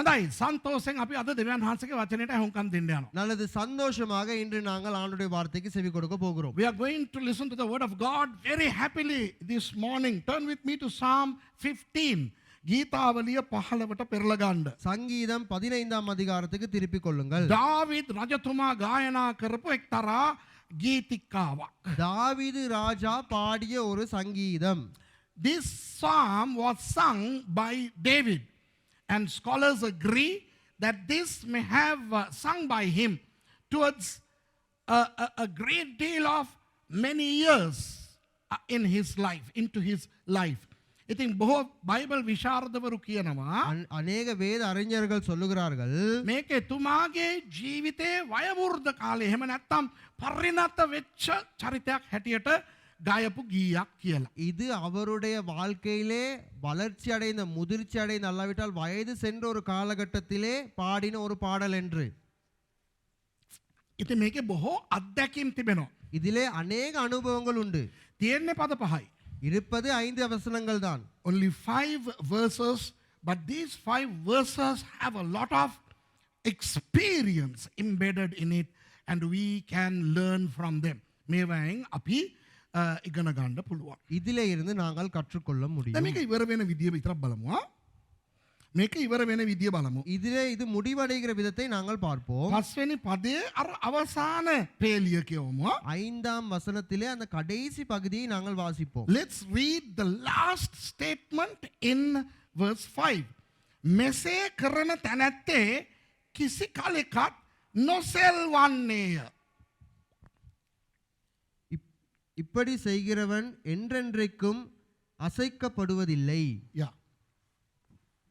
හොඳයි සන්තෝෂෙන් අපි අද දෙවියන් වහන්සේගේ වචනයට අහුම්කම් දෙන්න යනවා. நல்லது, சந்தோஷமாக இன்று நாங்கள் ஆண்டுடைய வார்த்தைக்கு செவி கொடுக்க போகிறோம். We are going to listen to the word of God very happily this morning. Turn with me to Psalm 15. ගීතාවලිය 15ට පෙරලා ගන්න. சங்கீதம் 15ஆம் அதிகாரத்துக்கு திருப்பிக் கொள்ளுங்கள். දාවිද් රජතුමා ගායනා කරපු එක්තරා ගීතිකාවක්. தாவீது ராஜா பாடிய ஒரு சங்கீதம். This psalm was sung by David, and scholars agree that this may have sung by him towards a great deal of many years in his life, into his life. ඉතින් බොහෝ බයිබල් විශාරදවරු කියනවා அநேக வேத அறிஞர்கள் சொல்லுகிறார்கள் මේක එතුමාගේ ජීවිතේ වයවෘද්ධ කාලේ එහෙම නැත්නම් පරිණත වෙච්ච චරිතයක් හැටියට ගායපු ගීයක් කියලා. இது அவருடைய வாழ்க்கையிலே வளர்ச்சி அடைந்த முதிர்ச்சி அடைந்த அல்லாவிட்டால் வயது சென்ற ஒரு காலகட்டத்திலே பாடின ஒரு பாடல் என்று. ඉතින් මේකේ බොහෝ අත්දැකීම් තිබෙනවා. இதிலே அநேக அனுபவங்கள் உண்டு. තියෙන්නේ පද පහයි. இருப்பது 5 வசனங்கள் தான். Only 5 verses, but these 5 verses have a lot of experience embedded in it, and we can learn from them. මේවෙන් අපි ඉගෙන ගන්න පුළුවන්. இதிலே இருந்து நாங்கள் கற்றுக்கொள்ள දැන් முடியும். මේක ඉවර වෙන විදිය විතරක් බලමු. මේක ඉවර වෙන විදිය බලමු. இதிலே இது முடிவடைகிற விதத்தை நாங்கள் பார்ப்போம். පස්වෙනි පදයේ අර අවසාන පේලිය කියවමු. 5ஆம் வசனத்திலே அந்த கடைசி பகுதியை நாங்கள் வாசிப்போம். Let's read the last statement in verse 5. මෙසේ කරන තැනැත්තේ කිසි කලෙකත් නොසෙල්වන්නේය. இப்படி செய்கிறவன் என்றென்றைக்கும் அசைக்கப்படுவதில்லை. Yeah.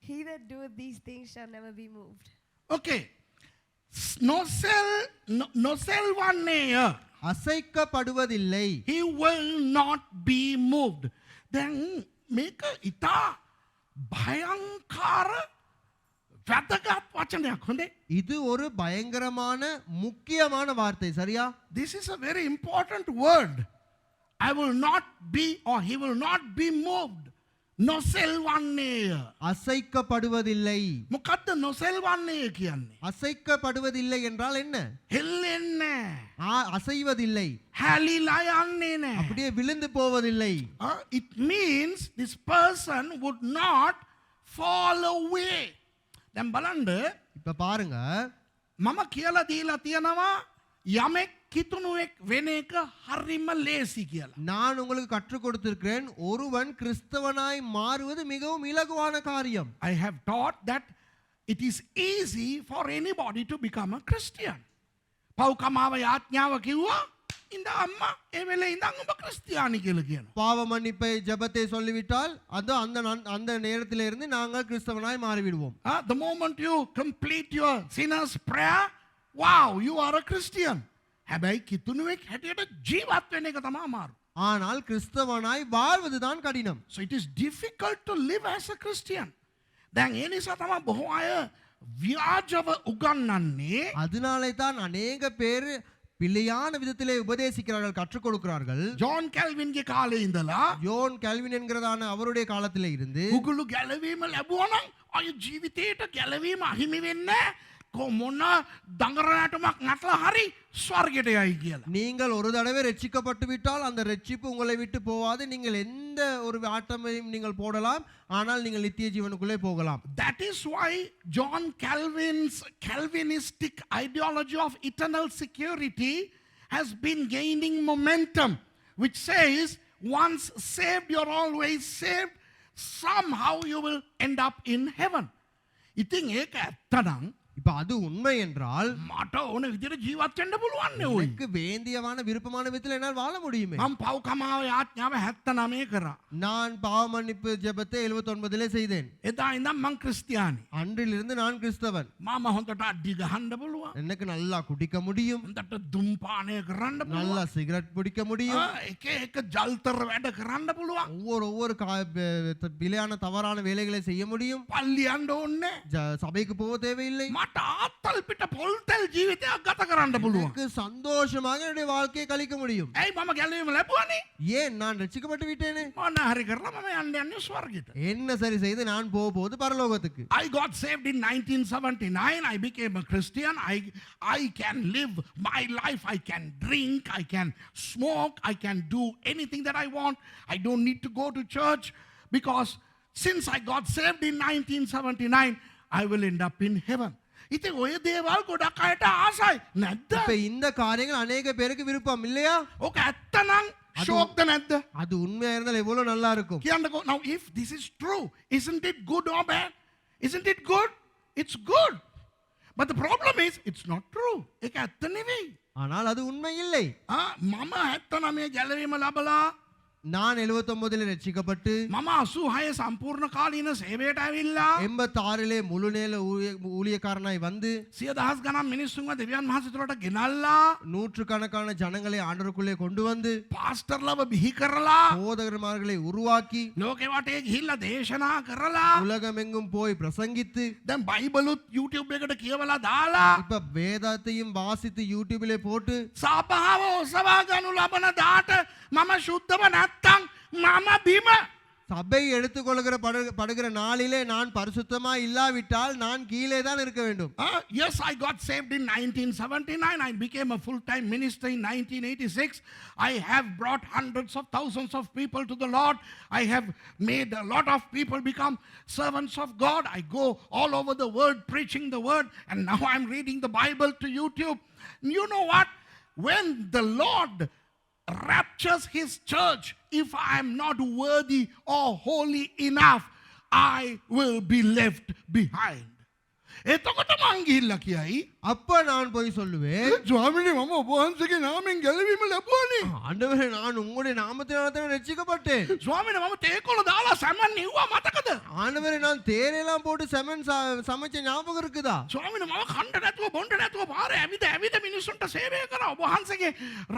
He that doeth these things shall never be moved. Okay. නොසෙල්වන්නේය. அசைக்கப்படுவதில்லை. He will not be moved. දැන් මේක ඉතා භයංකාර වැදගත් වචනයක්. හොඳේ. இது ஒரு பயங்கரமான முக்கியமான வார்த்தை, சரியா? This is a very important word. I will not be, or he will not be moved. නොසෙල්වන්නේය. அசைக்கப்படுவதில்லை. මොකද්ද නොසෙල්වන්නේය කියන්නේ? அசைக்கப்படுவதில்லை என்றால் என்ன? හෙල්ලෙන්නේ නැහැ. அசைவதில்லை. හැලිලා යන්නේ නැහැ. அப்படியே விழுந்து போவதில்லை. It means this person would not fall away. දැන් බලන්න இப்ப பாருங்க, මම කියලා දීලා තියෙනවා යමෙක් කිතුණුවෙක් වෙන එක හරිම ලේසි කියලා. நான் உங்களுக்கு கற்றுக் கொடுத்திருக்கிறேன், ஒருவன் கிறிஸ்தவனாய் மாறுவது மிகவும் இலகுவான காரியம். I have taught that it is easy for anybody to become a Christian. පව්කමාව යාඥාව කිව්වා ඉඳ අම්මා ඒ වෙලේ ඉඳන් ඔබ ක්‍රිස්තියානි කියලා කියනවා. பாவ மன்னிப்பை ஜெபத்தை சொல்லிவிட்டால் அது அந்த நேரத்திலே இருந்து நாங்கள் கிறிஸ்தவனாய் மாறிவிடுவோம். The moment you complete your sinner's prayer, wow, you are a Christian. හැබැයි කිතුණුවෙක් හැටියට ජීවත් වෙන එක තමයි අමාරු. ஆனால் கிறிஸ்தவனாய் வாழ்வதுதான் கடினம். So it is difficult to live as a Christian. දැන් ඒ නිසා තමයි බොහෝ අය ව්‍යාජව උගන්වන්නේ. அதனாலே தான் அநேக பேர் பிழையான விதத்திலே உபதேசிக்கிறார்கள், கற்றுக் கொடுக்கிறார்கள். ජෝන් කැල්වින්ගේ කාලේ ඉඳලා யோன் கல்வின் என்கிறதான அவருடைய காலத்திலே இருந்து උගුළු ගැලවීම ලැබුවා නම් අය ජීවිතේට ගැලවීම අහිමි වෙන්නේ කොමොන දඟරනටමක් නැట్లా හරි ස්වර්ගයට යයි කියලා. நீங்கள் ஒரு தடவை ரட்சிக்கப்பட்டு விட்டால் அந்த ரட்சிப்பு உங்களை விட்டு போவாது. நீங்கள் எந்த ஒரு ஆட்டமையும் நீங்கள் போடலாம், ஆனால் நீங்கள் நித்திய ஜீவனுக்குள்ளே போகலாம். That is why John Calvin's Calvinistic ideology of eternal security has been gaining momentum, which says once saved you're always saved, somehow you will end up in heaven. ඉතින් ඒක ඇත්තනම් இப்ப அது உண்மை என்றால் මට ඕන විදිහට ජීවත් වෙන්න පුළුවන් නේ ඔය. எனக்கு வேண்டியமான விருப்பமான விதத்தில் என்னால் வாழ முடியுமே. මම පව්කමාව යාඥාව 79 කරා. நான் பாவ மன்னிப்பு ஜெபத்தை 79லே செய்தேன். එදා ඉඳන් මං ක්‍රිස්තියානි. அன்றிலிருந்து நான் கிறிஸ்தவன். මම හොඳට අඩි ගහන්න පුළුවන්. எனக்கு நல்லா குடிக்க முடியும், හොඳට දුම්පානය කරන්න පුළුවන්. நல்லா சிகரெட் பிடிக்க முடியும், එක එක ජල්තර වැඩ කරන්න පුළුවන්. ஒவ்வொரு பிழையான தவறான வேலைகளை செய்ய முடியும், පල්ලි යන්න ඕනේ. சபைக்கு போக தேவையில்லை, මට ආත්තල් පිට පොල්තෙල් ජීවිතයක් ගත කරන්න පුළුවන්. எனக்கு சந்தோஷமாக என்னுடைய வாழ்க்கையை கழிக்க முடியும். ඇයි මම ගැලවීම ලැබුවනේ? ஏன் நான் ரட்சிக்கப்பட்டு விட்டேனே? මොන හරි කරලා මම යන්නේ ස්වර්ගයට. என்ன சரி செய்து நான் போகும்போது பரலோகத்துக்கு. I got saved in 1979. I became a Christian. I can live my life. I can drink. I can smoke. I can do anything that I want. I don't need to go to church because since I got saved in 1979, I will end up in heaven. ඉතින් ඔය දේවල් ගොඩක් අයට ආසයි නැද්ද? இப்ப இந்த காரியங்கள் அநேக பேருக்கு விருப்பம் இல்லையா? ඕක ඇත්තනම් ෂෝක්ද නැද්ද? அது உண்மையா இருந்தால் எவ்வளவு நல்லா இருக்கும். කියන්නකෝ. Now if this is true, isn't it good or bad? Isn't it good? It's good. But the problem is it's not true. ඒක ඇත්ත නෙවෙයි. ஆனால் அது உண்மை இல்லை. මම 79 ගැලවීම ලබලා நான் 79 ரட்சிக்கப்பட்டு මම 86 සම්පූර්ණ කාලීන සේවයට ඇවිල්ලා 86 මුළු நேர ஊழியக்காரனாய் வந்து 100,000 ගණන් මිනිස්සුන්ව දෙවියන් වහන්සේතුලට ගෙනල්ලා நூற்றுக்கணக்கான ஜனங்களை ஆண்டவருக்குள்ளே கொண்டு வந்து පාස්ටර්ලව බිහි කරලා போதகர்மார்களை உருவாக்கி ලෝකෙ වටේ ගිහිල්ලා දේශනා කරලා உலகமெங்கும் போய் பிரசங்கித்து දැන් බයිබලුත් YouTube එකට කියවලා දාලා இப்ப வேதத்தையும் வாசித்து யூடியூபிலே போட்டு සභාව ඔසවා ගනු ලබන දාට මම ශුද්ධව නැත්තම් මම බිම. சபை எடுத்துக்கொள்கிற படுகிற நாளிலே நான் பரிசுத்தமா இல்லாவிட்டால் நான் கீழே தான் இருக்க வேண்டும். Yes, I got saved in 1979. I became a full-time minister in 1986. I have brought hundreds of thousands of people to the Lord. I have made a lot of people become servants of God. I go all over the world preaching the word, and now I'm reading the Bible to YouTube. You know what? When the Lord raptures his church, if I am not worthy or holy enough, I will be left behind. එතකොට මං ගිහිල්ලා කියයි அப்ப நான் போய் சொல்லுவேன், ස්වාමීනි මම ඔබ වහන්සේගේ නාමයෙන් ගැලවීම ලැබුවානේ. ஆண்டவரே நான் உங்களுடைய நாமத்தினால தான் ரட்சிக்கப்பட்டேன். ස්වාමීනි මම තේකොළ දාලා සැමන් නිව්වා මතකද? ஆண்டவரே நான் தேனையெல்லாம் போட்டு செமன் சமைச்ச ஞாபகம் இருக்குதா? ස්වාමීනි මම කණ්ඩ නැතුව බොණ්ඩ නැතුව පාරේ ඇවිද මිනිස්සුන්ට සේවය කරා. ඔබ වහන්සේගේ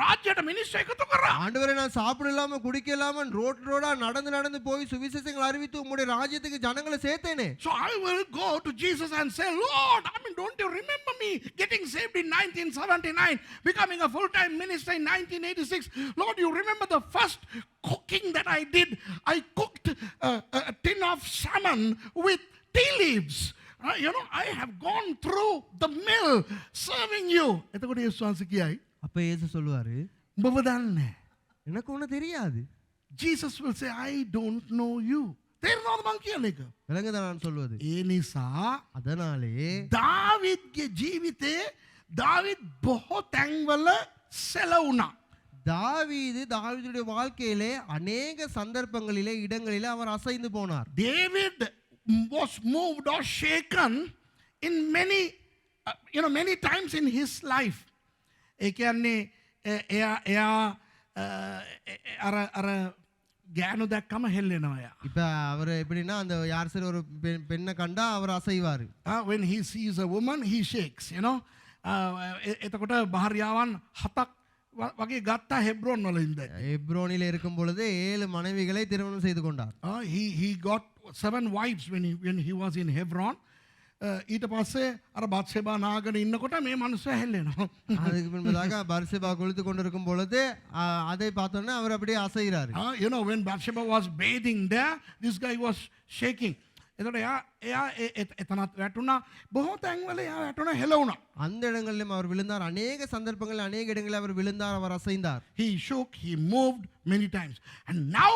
රාජ්‍යයට මිනිස්සු එකතු කරා. ஆண்டவரே நான் சாப்பிட இல்லாம குடிக்க இல்லாம ரோடா நடந்து போய் சுவிசேஷங்களை அறிவித்து உங்களுடைய ராஜ்யத்துக்கு ஜனங்களை சேர்த்தேனே. So I will go to Jesus and say, Lord, don't you remember me getting saved in 1979, becoming a full-time minister in 1986? Lord, you remember the first cooking that I did? I cooked a tin of salmon with tea leaves. I have gone through the mill serving you. එතකොට යේසුස් වහන්සේ කියයි, அப்ப இயேசு சொல்லுவாரு, ඔබව දන්නේ. எனக்கு ஒண்ணு தெரியாது. Jesus will say, I don't know you. තේරෙනවද මං කියන එක? விளங்குதா நான் சொல்வது? ඒ නිසා அதனாலே දාවිද්ගේ ජීවිතේ දාවිද් බොහෝ තැන්වල සැලවුණා. தாவீதுடைய வாழ்க்கையிலே அநேக சந்தர்ப்பங்களிலே இடங்களிலே அவர் அசைந்து போனார். David was moved or shaken in many times in his life. ඒ කියන්නේ එයා අර ගෑනු දැක්කම හෙල්ලෙනවා එයා. இப்ப அவர் எப்படின்னா அந்த யார் சரி ஒரு பெண்ணை கண்டா அவர் அசைவாரு. When he sees a woman he shakes, එතකොට භාර්යාවන් 7ක් වගේ ගත්තා හෙබ්‍රෝන් වල ඉඳන්. ஹெப்ரோனிலே இருக்கும் பொழுது 7 மனைவிகளை திருமணம் செய்து கொண்டார். He got 7 wives when he was in Hebron. ඊට පස්සේ අර බත්ෂෙබා නාගන ඉන්නකොට මේ මනුස්සයා හෙල්ලෙනවා. அதுக்கு முன்பதாக பர்சேபா கொளுத்து கொண்டிருக்கும் பொழுது அதை பார்த்தோன்னே அவர் அப்படியே அசைகிறார். When Bathsheba was bathing there, this guy was shaking. එතකොට එයා එතනත් වැටුණා. බොහෝ තැන්වල එයා වැටුණා හෙලුණා. அந்த இடங்களிலும் அவர் விழுந்தார். அநேக சந்தர்ப்பங்களில் அநேக இடங்களில் அவர் விழுந்தார், அவர் அசைந்தார். He shook, he moved many times. And now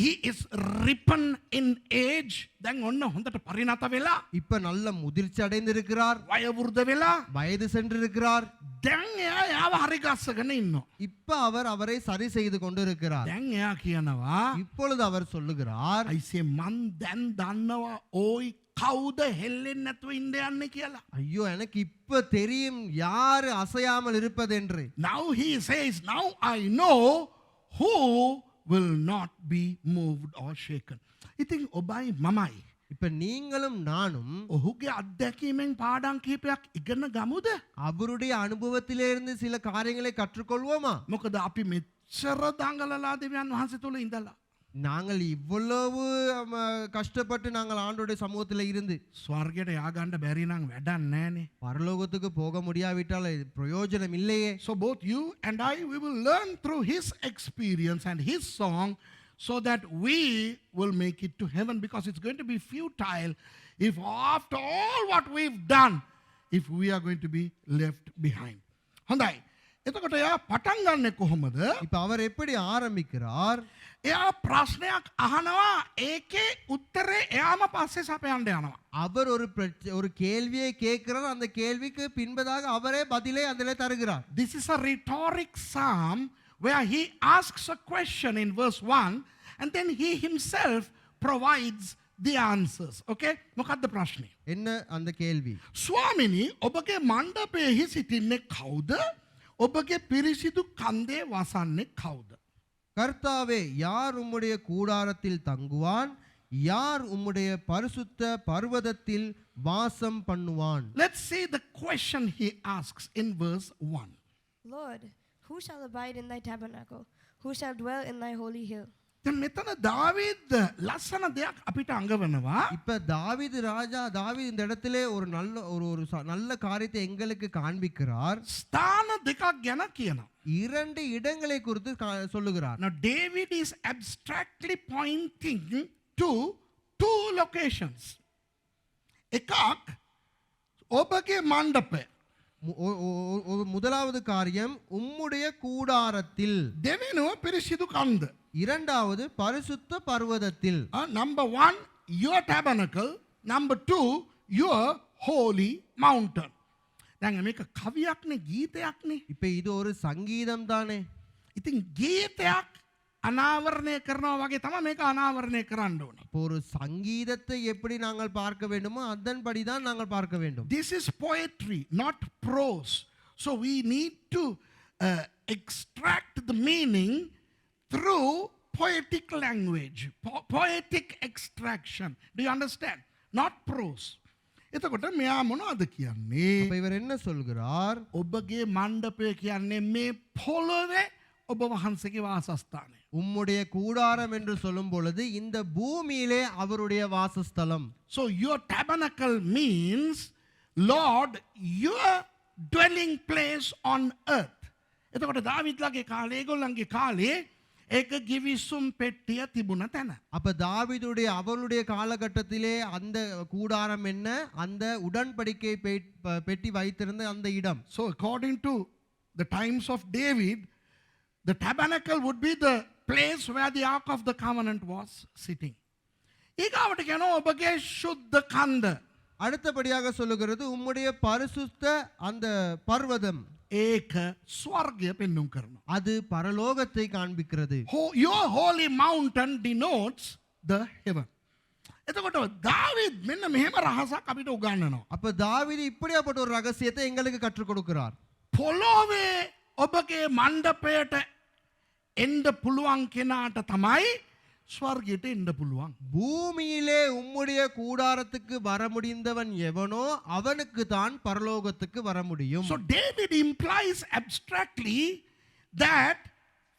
he is ripen in age. දැන් ඔන්න හොඳට පරිණත වෙලා. இப்ப நல்ல முதிர்ச்சி அடைந்திருக்கிறார். වයෝවෘද්ධ වෙලා. வயது சென்றிருக்கிறார். දැන් එයාව හරි ගස්සගෙන ඉන්නවා. இப்ப அவர் அவரை சரி செய்து கொண்டிருக்கிறார். දැන් එයා කියනවා, இப்பொழுது அவர் சொல்லுகிறார், I say මන් දැන් දන්නවා ඕයි කවුද හෙල්ලෙන්නේ නැතුව ඉන්න යන්නේ කියලා. ஐயோ எனக்கு இப்ப தெரியும் யார் அசையாமல் இருப்பது என்று. Now he says, now I know who will not be moved or shaken. ඉතින් ඔබයි මමයි இப்ப நீங்களும் நானும் ඔහුගේ අත්දැකීමෙන් පාඩම් කීපයක් ඉගෙන ගමුද? அவருடைய அனுபவத்திலிருந்து சில காரியங்களை கற்றுக்கொள்வோமா? මොකද අපි මෙච්චර දඟලලා දෙවියන් වහන්සේ තුල ඉඳලා நாங்கள் இவ்வளவு கஷ்டப்பட்டு நாங்கள் ஆண்டோடைய சமூகத்தில் இருந்து ස්වර්ගයට යාගන්න බැරි නම් වැඩක් නෑනේ. பரலோகத்துக்கு போக முடியாவிட்டால் இது பிரயோஜனம் இல்லையே. So both you and I, we will learn through his experience and his song so that we will make it to heaven, because it's going to be futile if after all what we've done, if we are going to be left behind. හොඳයි. එතකොට එයා පටන් ගන්නෙ කොහොමද? இப்ப அவர் எப்படி ஆரம்பிக்கிறார்? එයා ප්‍රශ්නයක් අහනවා, ඒකේ උත්තරේ එයාම පස්සේ සපයන්න යනවා. அவர் ஒரு கேள்வியை கேட்கிறார், அந்த கேள்விக்கு பின்பதாக அவரே பதிலை அதிலே தருகிறார். This is a rhetoric psalm where he asks a question in verse 1 and then he himself provides the answers. Okay? මොකද්ද ප්‍රශ්නේ? என்ன அந்த கேள்வி? ස්වාමිනී, ඔබගේ මණ්ඩපයෙහි සිටින්නේ කවුද? ඔබගේ පිරිසිදු කන්දේ වසන්නේ කවුද? கர்த்தாவே, யார் உம்முடைய கூடாரத்தில் தங்குவான்? யார் உம்முடைய பரிசுத்த பர்வதத்தில் வாசம் பண்ணுவான்? Let's see the question he asks in verse 1. Lord, who shall abide in thy tabernacle? Who shall dwell in thy holy hill? දැන් මෙතන දාවීද් ලස්සන දෙයක් අපිට අඟවනවා. இப்ப தாவீது இந்த இடத்திலே ஒரு நல்ல காரியத்தை எங்களுக்கு காண்பிக்கிறார். ස්ථාන දෙකක් ගැන කියනවා. இரண்டு இடங்களை குறித்து சொல்லுகிறார். Now David is abstractly pointing to two locations. එකක් ඔබගේ මණ්ඩපය. முதலாவது காரியம் உம்முடைய கூடாரத்தில். දෙවෙනුව පිරිසිදු කන්ද. இரண்டாவது பரிசுத்த பர்வதத்தில். Number 1 your tabernacle, number 2 your holy mountain. දැන් මේක කවියක්නේ, ගීතයක්නේ. இப்ப இது ஒரு சங்கீதம் தானே. ඉතින් ගීතයක් අනාවරණය කරනවා වගේ තමයි මේක අනාවරණය කරන්න ඕනේ. இப்போ ஒரு சங்கீதத்தை எப்படி நாங்கள் பார்க்க வேண்டுமோ அதன்படி தான் நாங்கள் பார்க்க வேண்டும். This is poetry, not prose. So we need to extract the meaning through poetic language, poetic extraction. Do you understand? Not prose. එතකොට මෙයා මොනවද කියන්නේ? அப்ப இவர் என்ன சொல்கிறார்? ඔබගේ මණ්ඩපය කියන්නේ මේ පොළොවේ ඔබ වහන්සේගේ වාසස්ථානය. உம்முடைய கூடாரம் என்று சொல்லும் பொழுது இந்த பூமியிலே அவருடைய வாசஸ்தலம். So your tabernacle means, Lord, your dwelling place on earth. එතකොට දාවිද්ලාගේ කාලේ, ඒගොල්ලන්ගේ කාලේ ඒක ගිවිසුම් පෙට්ටිය තිබුණ තැන. அப்ப தாவீதுடைய அவருடைய காலகட்டத்திலே அந்த கூடாரம் என்ன? அந்த உடன்படிக்கை பெட்டி வைத்திருந்த அந்த இடம். So according to the times of David, the tabernacle would be the place where the ark of the covenant was sitting. ඊගාවට කියනවා ඔබගේ ශුද්ධ කන්ද. அடுத்தபடியாக சொல்லுகிறது உம்முடைய பரிசுத்த அந்த பர்வதம். ඒක ස්වර්ගය පෙන්වුම් කරනවා. அது பரலோகத்தை காண்பிக்கிறது. Your holy mountain denotes the heaven. එතකොට දාවීද් මෙන්න මෙහෙම රහසක් අපිට උගන්වනවා. அப்ப தாவீது இப்படியாப்பட்ட ஒரு ரகசியத்தை எங்களுக்கு கற்றுக் கொடுக்கிறார். පොළොවේ ඔබගේ මණ්ඩපයට එන්න පුළුවන් කෙනාට තමයි ස්වර්ගයට එන්න පුළුවන්. பூமியிலே உம்முடைய கூடாரத்துக்கு வர முடிந்தவன் எவனோ அவனுக்கு தான் பரலோகத்துக்கு வர முடியும். So David implies abstractly that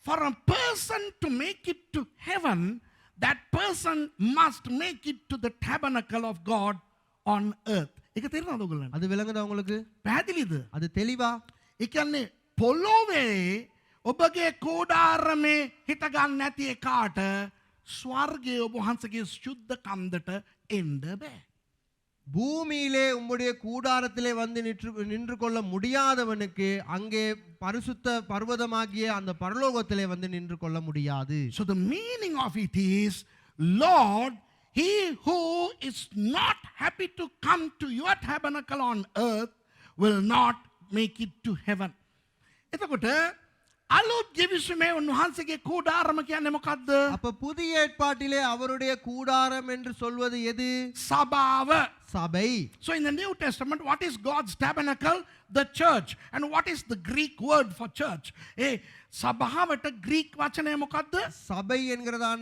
for a person to make it to heaven, that person must make it to the tabernacle of God on earth. ඒක තේරෙනවද ඔයගොල්ලන්ට? அது விளங்குதா உங்களுக்கு? පැහැදිලිද? அது தெளிவா? ඒ කියන්නේ පොළොවේ ඔබගේ කෝඩාරමේ හිට ගන්න නැති එකාට ස්වර්ගයේ ඔබ වහන්සේගේ සුද්ධ කන්දට එන්න බෑ. பூமியிலே உம்முடைய கூடாரத்திலே வந்து நின்று கொள்ள முடியாதவனுக்கு அங்கே பரிசுத்த பர்வதமாகிய அந்த பரலோகத்திலே வந்து நின்று கொள்ள முடியாது. So the meaning of it is, Lord, he who is not happy to come to your tabernacle on earth will not make it to heaven. එතකොට අලුත් ජීවිසුමේ උන්වහන්සේගේ කූඩාරම කියන්නේ මොකද්ද? அப்ப புதிய ஏற்பாட்டிலே அவருடைய கூடாரம் என்று சொல்வது எது? සභාව. சபை. So in the New Testament, what is God's tabernacle? The church. And what is the Greek word for church? සභාවට Greek වචනය මොකද්ද? சபை என்கிறதான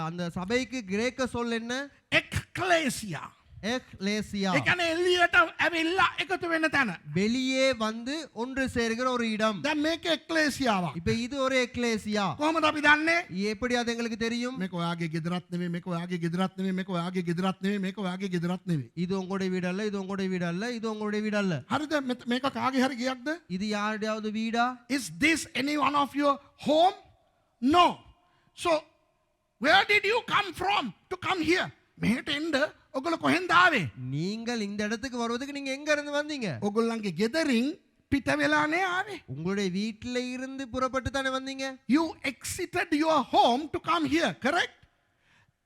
அந்த சபைக்கு கிரேக்க சொல் என்ன? Ekklesia. எக்லேசியா ඒ කියන්නේ එළියට ඇවිල්ලා එකතු වෙන තැන. வெளியே வந்து ஒன்று சேர்கிற ஒரு இடம். දැන් මේක එක්ලේසියාවක්. இப்ப இது ஒரு எக்லேசியா. කොහොමද අපි දන්නේ? எப்படி அது எங்களுக்கு தெரியும்? මේක ඔයාගේ ගෙදරත් නෙමෙයි, මේක ඔයාගේ ගෙදරත් නෙමෙයි, මේක ඔයාගේ ගෙදරත් නෙමෙයි, මේක ඔයාගේ ගෙදරත් නෙමෙයි. இது உங்களுடைய வீடு அல்ல, இது உங்களுடைய வீடு அல்ல, இது உங்களுடைய வீடு அல்ல. හරිද? මේක කාගේ හරි ගියක්ද? இது யாருடையாவது வீடா? Is this any one of your home? No. So where did you come from to come here? මෙහෙට එන්න ඔගොල්ලෝ කොහෙන්ද ආවේ? நீங்கள் இந்த இடத்துக்கு வருவதுக்கு நீங்க எங்க இருந்து வந்தீங்க? ඔගොල්ලන්ගේ ගෙදරින් පිට වෙලානේ ආවේ. உங்களுடைய வீட்டில இருந்து புறப்பட்டு தானே வந்தீங்க? You exited your home to come here, correct?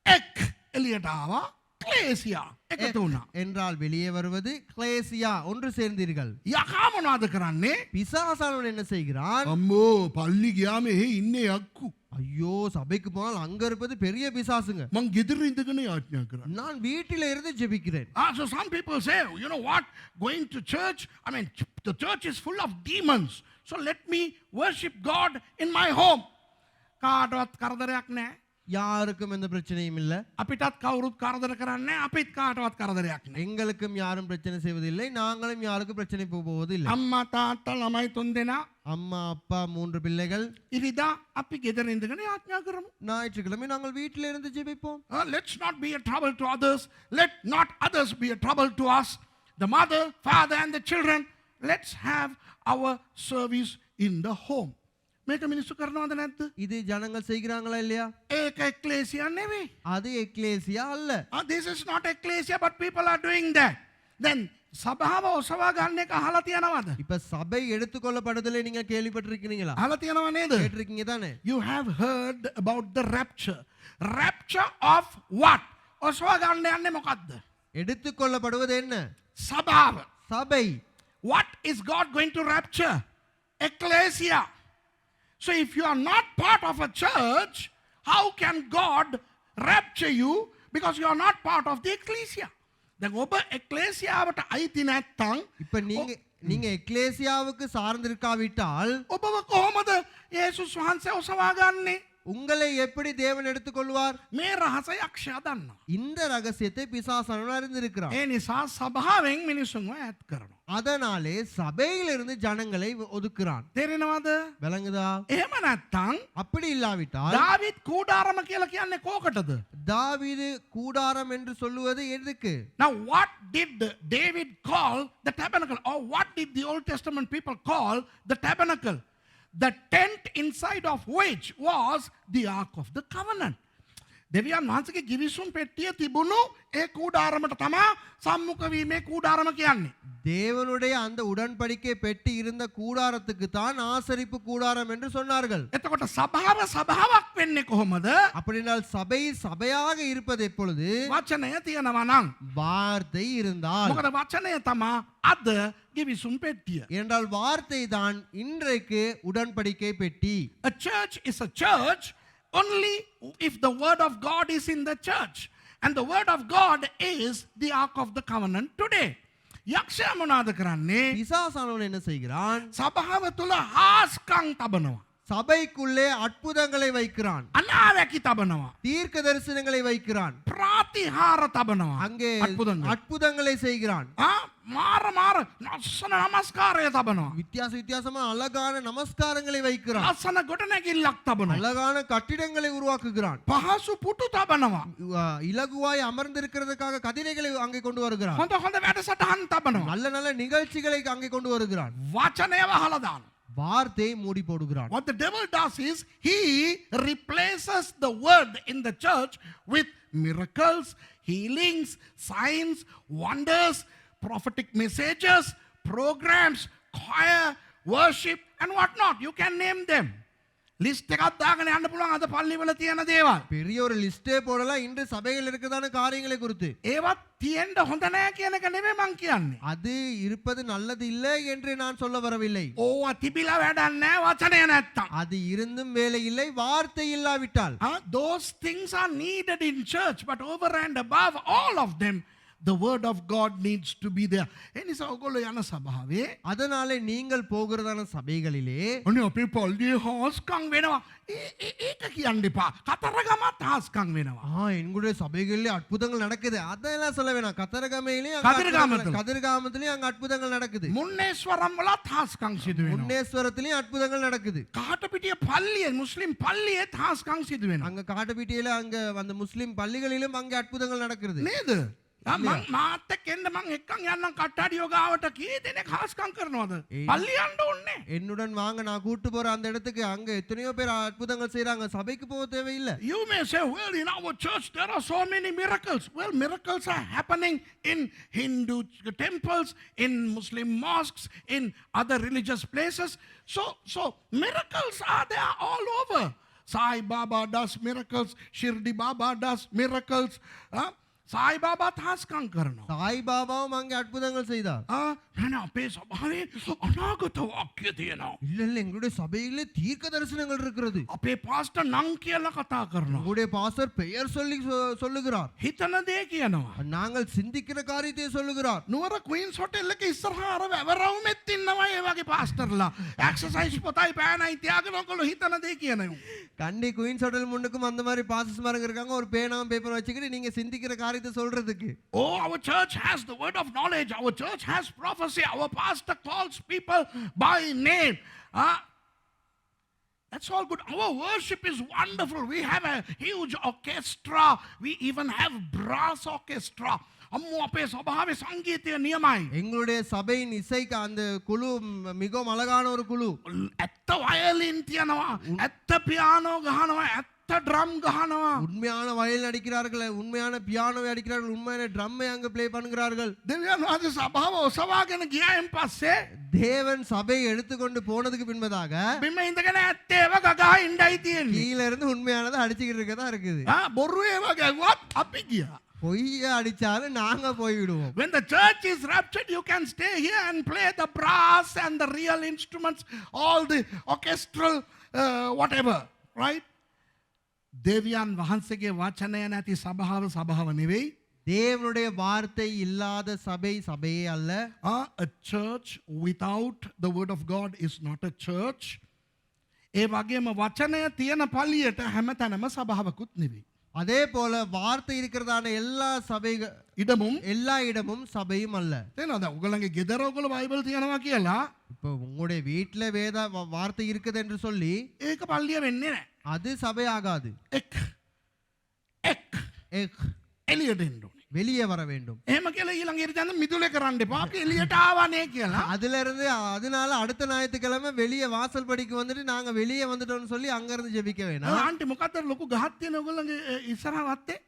එක් එළියට ආවා, ක්ලේසියා එකතු වුණා. என்றால் வெளியே வருவது கிளேசியா, ஒன்று சேர்ந்தீர்கள். යකා මොනවද කරන්නේ? பிசாசானவன் என்ன செய்கிறான்? අම්මෝ පල්ලි ගියාම එහෙ ඉන්නේ යක්කු. ஐயோ சபைக்கு போனால் அங்க இருப்பது பெரிய பிசாசுங்க. මං ගෙදර ඉඳගෙන යාඥා කරා. நான் வீட்டில இருந்து ஜெபிக்கிறேன். So some people say, you know what, going to church, I mean, the church is full of demons. So let me worship God in my home. කාටවත් කරදරයක් නැහැ. யாருக்கும் எந்த பிரச்சனையும் இல்ல. අපිටත් කවුරුත් කරදර කරන්නේ නැහැ. අපිත් කාටවත් කරදරයක් නැහැ. எங்களுக்கும் யாரும் பிரச்சனை செய்வதில்லை, நாங்களும் யாருக்கும் பிரச்சனை போவதில்லை. අම්මා තාත්තා ළමයි 3 දෙනා அம்மா அப்பா 3 பிள்ளைகள். ඉරිදා අපි ගෙදර ඉඳගෙන යාඥා කරමු. ஞாயிற்றுக்கிழமை நாங்கள் வீட்டில இருந்து ஜெபிப்போம். Let's not be a trouble to others. Let not others be a trouble to us. The mother, father and the children. Let's have our service in the home. මේක මිනිස්සු කරනවද නැද්ද? இது ஜனங்கள் செய்கிறாங்களா இல்லையா? ඒක එක්ලේසියා නෙවෙයි. அது எக்லேசியா அல்ல. This is not ecclesia, but people are doing that. Then සභාව ඔසවා ගන්න එක අහලා තියනවද? இப்ப சபை எடுத்துக்கொள்ளப்படுதலை நீங்க கேள்விப்பட்டிருக்கீங்களா? අහලා තියනව නේද? கேட்டிருக்கீங்க தானே? You have heard about the rapture. Rapture of what? ඔසවා ගන්න යන්නේ මොකද්ද? எடுத்துக்கொள்ளப்படுவது என்ன? සභාව. சபை. What is God going to rapture? Ecclesia. So if you are not part of a church, how can God rapture you? Because you are not part of the ecclesia. දැන් ඔබ එක්ලේසියාවට අයිති නැත්නම් இப்ப நீங்க எக்லேசியாவுக்கு சார்ந்திருக்காவிட்டால் ඔබව කොහොමද යේසුස් වහන්සේ ඔසවා ගන්නේ? உங்களை எப்படி தேவன் எடுத்துக்கொள்வார்? මේ රහස යක්ෂයා දන්නවා. இந்த ரகசியத்தை பிசாசானவன் அறிந்திருக்கிறான். ඒ නිසා සභාවෙන් මිනිසුන්ව ඈත් කරනවා. அதனாலே சபையிலிருந்து ஜனங்களை ஒதுக்குறான். තේරෙනවද? விளங்குதா? එහෙම නැත්නම් அப்படி இல்லாவிட்டால் දාවිත් කූඩාරම කියලා කියන්නේ කෝකටද? தாவீது கூடாரம் என்று சொல்லுவது எதுக்கு? Now what did David call the tabernacle, or what did the Old Testament people call the tabernacle? The tent inside of which was the Ark of the Covenant. දෙවියන් වහන්සේගේ ගිවිසුම් පෙට්ටිය තිබුණු ඒ කූඩාරමට තමයි සම්මුඛ වීමේ කූඩාරම කියන්නේ. தேவனுடைய அந்த உடன்படிக்கை பெட்டி இருந்த கூடாரத்துக்கு தான் ஆசரிப்பு கூடாரம் என்று சொன்னார்கள். එතකොට සභාව සභාවක් වෙන්නේ කොහොමද? அப்படினால் சபை சபையாக இருப்பது எப்பொழுது? වචනය තියෙනවා නම්. வார்த்தை இருந்தால். මොකද වචනය තමයි අද ගිවිසුම් පෙට්ටිය. என்றால் வார்த்தை தான் இன்றைக்கு உடன்படிக்கை பெட்டி. A church is a church only if the word of God is in the church. And the word of God is the Ark of the Covenant today. යක්ෂයා මොනවද කරන්නේ? பிசாசானவன் என்ன செய்கிறான்? සභාව තුල හාස්කම් තබනවා. சபைக்குள்ளே அற்புதங்களை வைக்கிறான். අනාවැකි තබනවා. தீர்க்க தரிசனங்களை வைக்கிறான். ප්‍රාතිහාර තබනවා. அங்கே අත්පුදංග. அற்புதங்களை செய்கிறான். මාර ලස්සන නමස්කාරය තබනවා. வித்தியாசமா அழகான நமஸ்காரங்களை வைக்கிறான். ලස්සන ගොඩනැගිල්ලක් තබනවා. அழகான கட்டிடங்களை உருவாக்குகிறான். පහසු පුටු තබනවා. இலகுவாய் அமர்ந்திருக்கிறதுக்காக கதிரைகளை அங்கே கொண்டு வருகிறான். හොඳ හොඳ වැඩසටහන් තබනවා. நல்ல நல்ல நிகழ்ச்சிகளை அங்கே கொண்டு வருகிறான். වචනය වහලා දානවා. வார்த்தையை மூடி போடுகிறான். What the devil does is he replaces the word in the church with miracles, healings, signs, wonders, prophetic messages, programs, choir, worship and what not. You can name them. List එකක් දාගෙන යන්න පුළුවන් අද පල්ලිවල තියෙන දේවල්. பெரிய ஒரு லிஸ்டே போடலாம் இன்று சபையில் இருக்கதான காரியங்களை குறித்து. ඒවත් තියෙන්න හොඳ නැහැ කියන එක නෙමෙයි මං කියන්නේ. அது இருப்பது நல்லது இல்லை என்று நான் சொல்ல வரவில்லை. ඕවා තිබිලා වැඩක් නැහැ වචනය නැත්තම්. அது இருந்தும் வேலை இல்லை வார்த்தை இல்லாவிட்டால். Those things are needed in church, but over and above all of them, the word of God needs to be there. එනිසා ඔයගොල්ලෝ යන සභාවේ அதனாலே நீங்கள் போகிறதான சபைகளிலே ඔන්න අපේ පොල්දී හොස්කම් වෙනවා. ඒක කියන්න එපා. කතරගමත් හාස්කම් වෙනවා. எங்களுடைய சபைகளிலே அற்புதங்கள் நடக்குது அதெல்லாம் சொல்ல வேணாம். கதிர்காமத்திலேயும் அங்க அற்புதங்கள் நடக்குது. මුන්නේස්වරම් වලත් හාස්කම් සිදු වෙනවා. முன்னேஸ்வரத்திலயும் அற்புதங்கள் நடக்குது. කාටපිටිය පල්ලිය මුස්ලිම් පල්ලියේත් හාස්කම් සිදු වෙනවා. அங்க காட்டுப்பீட்டியில அங்க அந்த முஸ்லிம் பள்ளிகளிலும் அங்க அற்புதங்கள் நடக்குது. නේද? මං මාත් එක්ක එන්න මං එක්කන් යන්නම් කට්ටඩියෝ ගාවට කී දෙනෙක් හාස්කම් කරනවද? පල්ලිය යන්න ඕනේ. என்னுடன் வாங்க நான் கூட்டு போற அந்த இடத்துக்கு அங்க எத்தனையோ பேர் அற்புதங்கள் செய்றாங்க. சபைக்கு போக தேவையில்லை. You may say, well, in our church there are so many miracles. Well, miracles are happening in Hindu temples, in Muslim mosques, in other religious places. So miracles are there all over. Sai Baba does miracles. Shirdi Baba does miracles. Sai Baba හාස්කම් කරනවා. சாய் பாபாவும் அங்க அற்புதங்கள் செய்தார். නෑ අපේ සභාවේ අනාගත වාක්‍ය තියෙනවා. இல்ல எங்களுடைய சபையிலே தீர்க்க தரிசனங்கள் இருக்கிறது. අපේ පාස්ටර් නම් කියලා කතා කරනවා. உங்களுடைய பாஸ்டர் பெயர் சொல்லி சொல்லுகிறார். හිතන දේ කියනවා. நாங்கள் சிந்திக்கிற காரியத்தை சொல்லுகிறார். නුවර ක්වීන්ස් හොටෙල් එකේ ඉස්සරහා අර වැවරවුමෙත් ඉන්නවා ඒ වගේ පාස්ටර්ලා. එක්සර්සයිස් පොතයි පෑනයි තියාගෙන ඔයගොල්ලෝ හිතන දේ කියනවා. கண்டி குயின்ஸ் ஹோட்டல் முன்னுக்கும் அந்த மாதிரி பாஸ்டர்ஸ் மாரங்க இருக்காங்க. ஒரு பேனாவும் பேப்பர் வச்சுக்கிட்டு நீங்க சிந்திக்கிற காரியத்தை சொல்றதுக்கு. Oh, our church has the word of knowledge. Our church has prophecy. Our pastor calls people by name. That's all good. Our worship is wonderful. We have a huge orchestra. We even have brass orchestra. අම්මෝ අපේ සභාවේ සංගීතය නියමයි. எங்களுடைய சபையின் இசைக்கு அந்த குழு மிகவும் அழகான ஒரு குழு. ඇත්ත වයලින් තියනවා. ඇත්ත පියානෝ ගහනවා. ඇත්ත ட்ரம் ගහනවා. உண்மையான வயலின் அடிக்கிறார்கள், உண்மையான பியானோவை அடிக்கிறார்கள், உண்மையான ட்ரம்மை அங்க ப்ளே பண்ணுகிறார்கள். දෙවියන් වහන්සේ සභාව ඔසවාගෙන ගියායින් පස්සේ தேவன் சபையை எடுத்துக்கொண்டு போனதுக்கு பின்பதாக බිම ඉඳගෙන ඇත්තේව ගගා ඉඳයි තියෙන්නේ. கீழ இருந்து உண்மையானதை அடிச்சுக்கிட்டு இருக்கதான் இருக்குது. බොරු ඒව ගැව්වත් අපි ගියා. பொய்ய அடிச்சாலும் நாங்க போய்விடுவோம். When the church is raptured, you can stay here and play the brass and the real instruments, all the orchestral whatever, right? දෙවියන් වහන්සේගේ වචනය නැති සභාව සභාව නෙවෙයි. தேவனுடைய வார்த்தை இல்லாத சபை சபையே அல்ல. A church without the word of God is not a church. ඒ වගේම වචනය තියෙන පල්ලියට හැමතැනම සභාවකුත් නෙවෙයි. அதே போல வார்த்தை இருக்கிறதான எல்லா சபைகள் ඉඩමුම් எல்லா இடமும் சபையும் அல்ல. තේනවද? ඔයගොල්ලන්ගේ ගෙදර ඔයගොල්ලෝ බයිබල් තියනවා කියලා இப்போ உங்களுடைய வீட்ல வேத வார்த்தை இருக்குது என்று சொல்லி ඒක පල්ලිය වෙන්නේ නැහැ. அது சபை ஆகாது. එක් එළියට එන්න ඕනේ. வெளியே வர வேண்டும். එහෙම කියලා ඊළඟ ඉරිදා මිදුලේ කරන්න එපා. අපි එළියට ආවනේ කියලා. அதுல இருந்து அதனால அடுத்த ஞாயிற்றுக்கிழமை வெளியே வாசல் படிக்கு வந்துட்டு நாங்க வெளியே வந்துட்டோம்னு சொல்லி அங்க இருந்து ஜெபிக்க வேணாம். ආන්ටි මොකද්ද ලොකු ගහක් තියෙන ඔයගොල්ලන්ගේ ඉස්සරහ වත්තේ?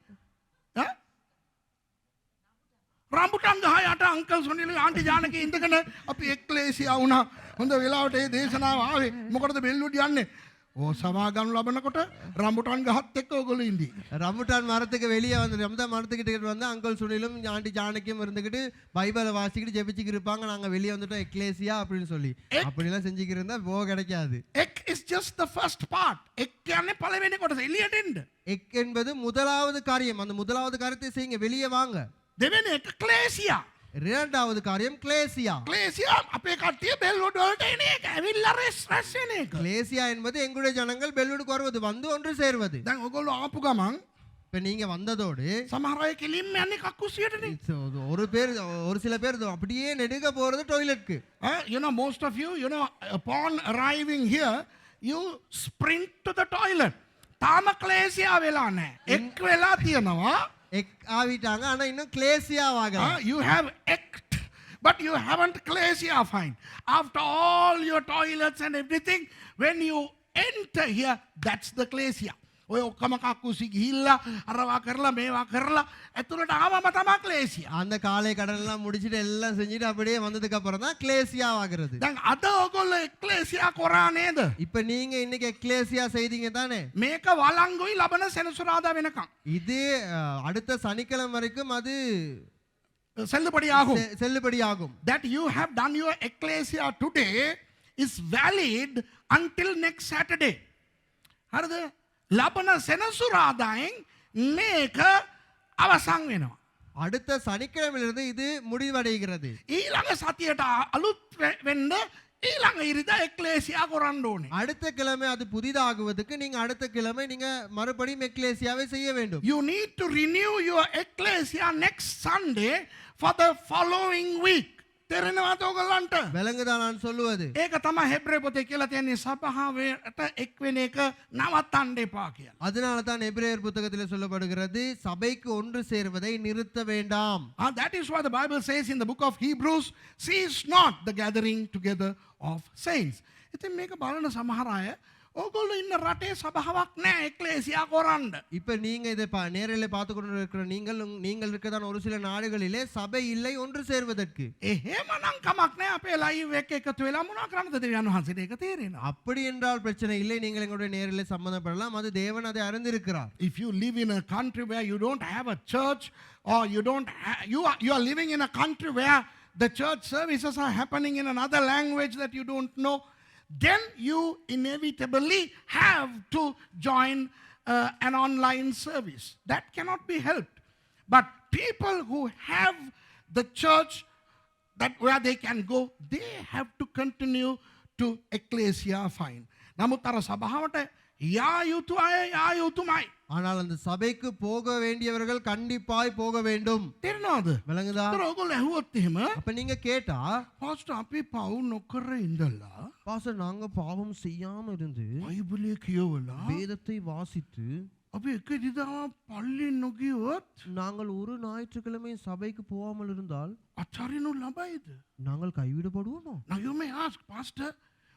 රම්බුටන් ගහ යට අංකල් සොනිලි ආන්ටි ජානකී ඉඳගෙන අපි එක්ලේසියා වුණා. හොඳ වෙලාවට මේ දේශනාව ආවේ. මොකටද බෙල්ලුඩි යන්නේ? ඕ සමාගම් ලබනකොට රම්බුටන් ගහත් එක්ක ඔයගොල්ලෝ ඉඳී. ரம்புட்டான் மரத்துக்கு வெளியே வந்து ரம்தான் மரத்துக்கிட்ட வந்து அங்கிள் சுனிலும் ஆண்டி ஜானகியும் இருந்துக்கிட்டு பைபிளை வாசிக்கிட்டு ஜெபிச்சுக்கு இருப்பாங்க. நாங்க வெளியே வந்துட்டோம் எக்லேசியா அப்படின்னு சொல்லி. அப்படிலாம் செஞ்சுக்கிட்டு இருந்தா போக கிடைக்காது. එක් is just the first part. එක් කියන්නේ පළවෙනි කොටස එළියට එන්න. எக் என்பது முதலாவது காரியம். அந்த முதலாவது காரியத்தை செய்யுங்க, வெளியே வாங்க. දෙවෙනි එක ක්ලේසියා. இரண்டாவது காரியம் கிளேசியா. ක්ලේසියා අපේ කට්ටිය බෙල්ලුඩ වලට එන එක. ඇවිල්ලා රෙස් වෙන එක. கிளேசியா என்பது எங்களுடைய ஜனங்கள் பெல்லூருக்கு வருவது, வந்து ஒன்று சேர்வது. දැන් ඔයගොල්ලෝ ආපු ගමන් இப்ப நீங்க வந்ததோடு සමහර අය කෙලින්ම යන්නේ කක්කුසියටනේ. ஒரு சில பேர் அப்படியே நெடுக போறது டாய்லெட்க்கு. You know, most of you, upon arriving here, you sprint to the toilet. තාම ක්ලේසියා වෙලා නැහැ. එක් වෙලා තියෙනවා. எக் ஆவிட்டாங்க, ஆனா இன்னும் கிளேசியா ஆகல. You have act, but you haven't ක්ලේසියා find. After all your toilets and everything, when you enter here, that's the ක්ලේසියා. ඔය ඔක්කොම කක්කුසි ගිහිල්ලා අරවා කරලා මේවා කරලා ඇතුළට ආවම තමයි ක්ලේසියා. அந்த காலை கடன்லாம் முடிச்சிட்டு எல்லாம் செஞ்சுட்டு அப்படியே வந்ததுக்கு அப்புறம் தான் கிளேசியா ஆகிறது. දැන් අද ඔයගොල්ලෝ ක්ලේසියා කරා නේද? இப்ப நீங்க இன்னைக்கு கிளேசியா செய்தீங்க தானே? මේක වළංගුයි ලබන සෙනසුරාදා වෙනකම්. இது அடுத்த சனிக்கிழமை வரைக்கும் அது செல்லுபடி ஆகும். செல்லுபடி ஆகும். That you have done your ecclesia today is valid until next Saturday. හරිද? ලබන සෙනසුරාදායෙන් මේක අවසන් වෙනවා. அடுத்த சனிக்கிழமையிலிருந்து இது முடிவடைகிறது. ඊළඟ සතියට අලුත් වෙන්න ඊළඟ ඉරිදා එක්ලේසියා කරන්න ඕනේ. அடுத்த கிழமை அது புதிதாகுவதற்கு நீங்க அடுத்த கிழமை நீங்க மறுபடியும் எக்லேசியாவை செய்ய வேண்டும். You need to renew your ecclesia next Sunday for the following week. තේරෙනවද ඔයගලන්ට? விளங்குதா நான் சொல்லுவது? ඒක තමයි හෙබ්‍රේ පොතේ කියලා තියෙන්නේ සභාවට එක් වෙන එක නවත්තන්න එපා කියලා. அதனால தான் எபிரேயர் புத்தகத்தில் சொல்லப்படுகிறது சபைக்கு ஒன்று சேர்வதை நிறுத்த வேண்டாம். That is why the Bible says in the book of Hebrews, cease not the gathering together of saints. ඉතින් මේක බලන සමහර අය ඕගොල්ලෝ ඉන්න රටේ සභාවක් නැහැ එක්ලේසියා කරන්න. இப்ப நீங்க இதை நேரில் பார்த்து கொண்டு இருக்கிற நீங்கள் இருக்கதான் ஒரு சில நாடுகளிலே சபை இல்லை ஒன்று சேர்வதற்கு. එහෙමනම් කමක් නැහැ අපේ ලයිව් එක එකතු වෙලා මොනවා කරන්නද දෙවියන් වහන්සේට ඒක තේරෙනවා. அப்படி என்றால் பிரச்சனை இல்லை, நீங்கள் எங்களுடைய நேரில் சம்பந்தப்படலாம், அது தேவன் அதை அறிந்திருக்கிறார். If you live in a country where you don't have a church, or you are living in a country where the church services are happening in another language that you don't know, then you inevitably have to join an online service. That cannot be helped. But people who have the church that where they can go, they have to continue to ecclesia fine. නමුත් අර සභාවට යා යුතු අය යා යුතුමයි. ஆனால் அந்த சபைக்கு போக வேண்டியவர்கள் கண்டிப்பாய் போக வேண்டும். තේරෙනවද? விளங்குதா? ඒතර ඔයගොල්ලෝ ඇහුවොත් එහෙම அப்ப நீங்க கேட்டா, පාස්ටර් අපි පව් නොකර ඉඳලා பாஸ்டர் நாங்க பாவம் செய்யாம இருந்து බයිබලය කියවලා வேதத்தை வாசித்து අපි එක දිදාම පල්ලි නොගියොත් நாங்கள் ஒரு ஞாயிற்றுக்கிழமை சபைக்கு போகாமல் இருந்தால் අත්හරිනු ලබයිද? நாங்கள் கைவிடப்படுவோமோ? Now you may ask, Pastor,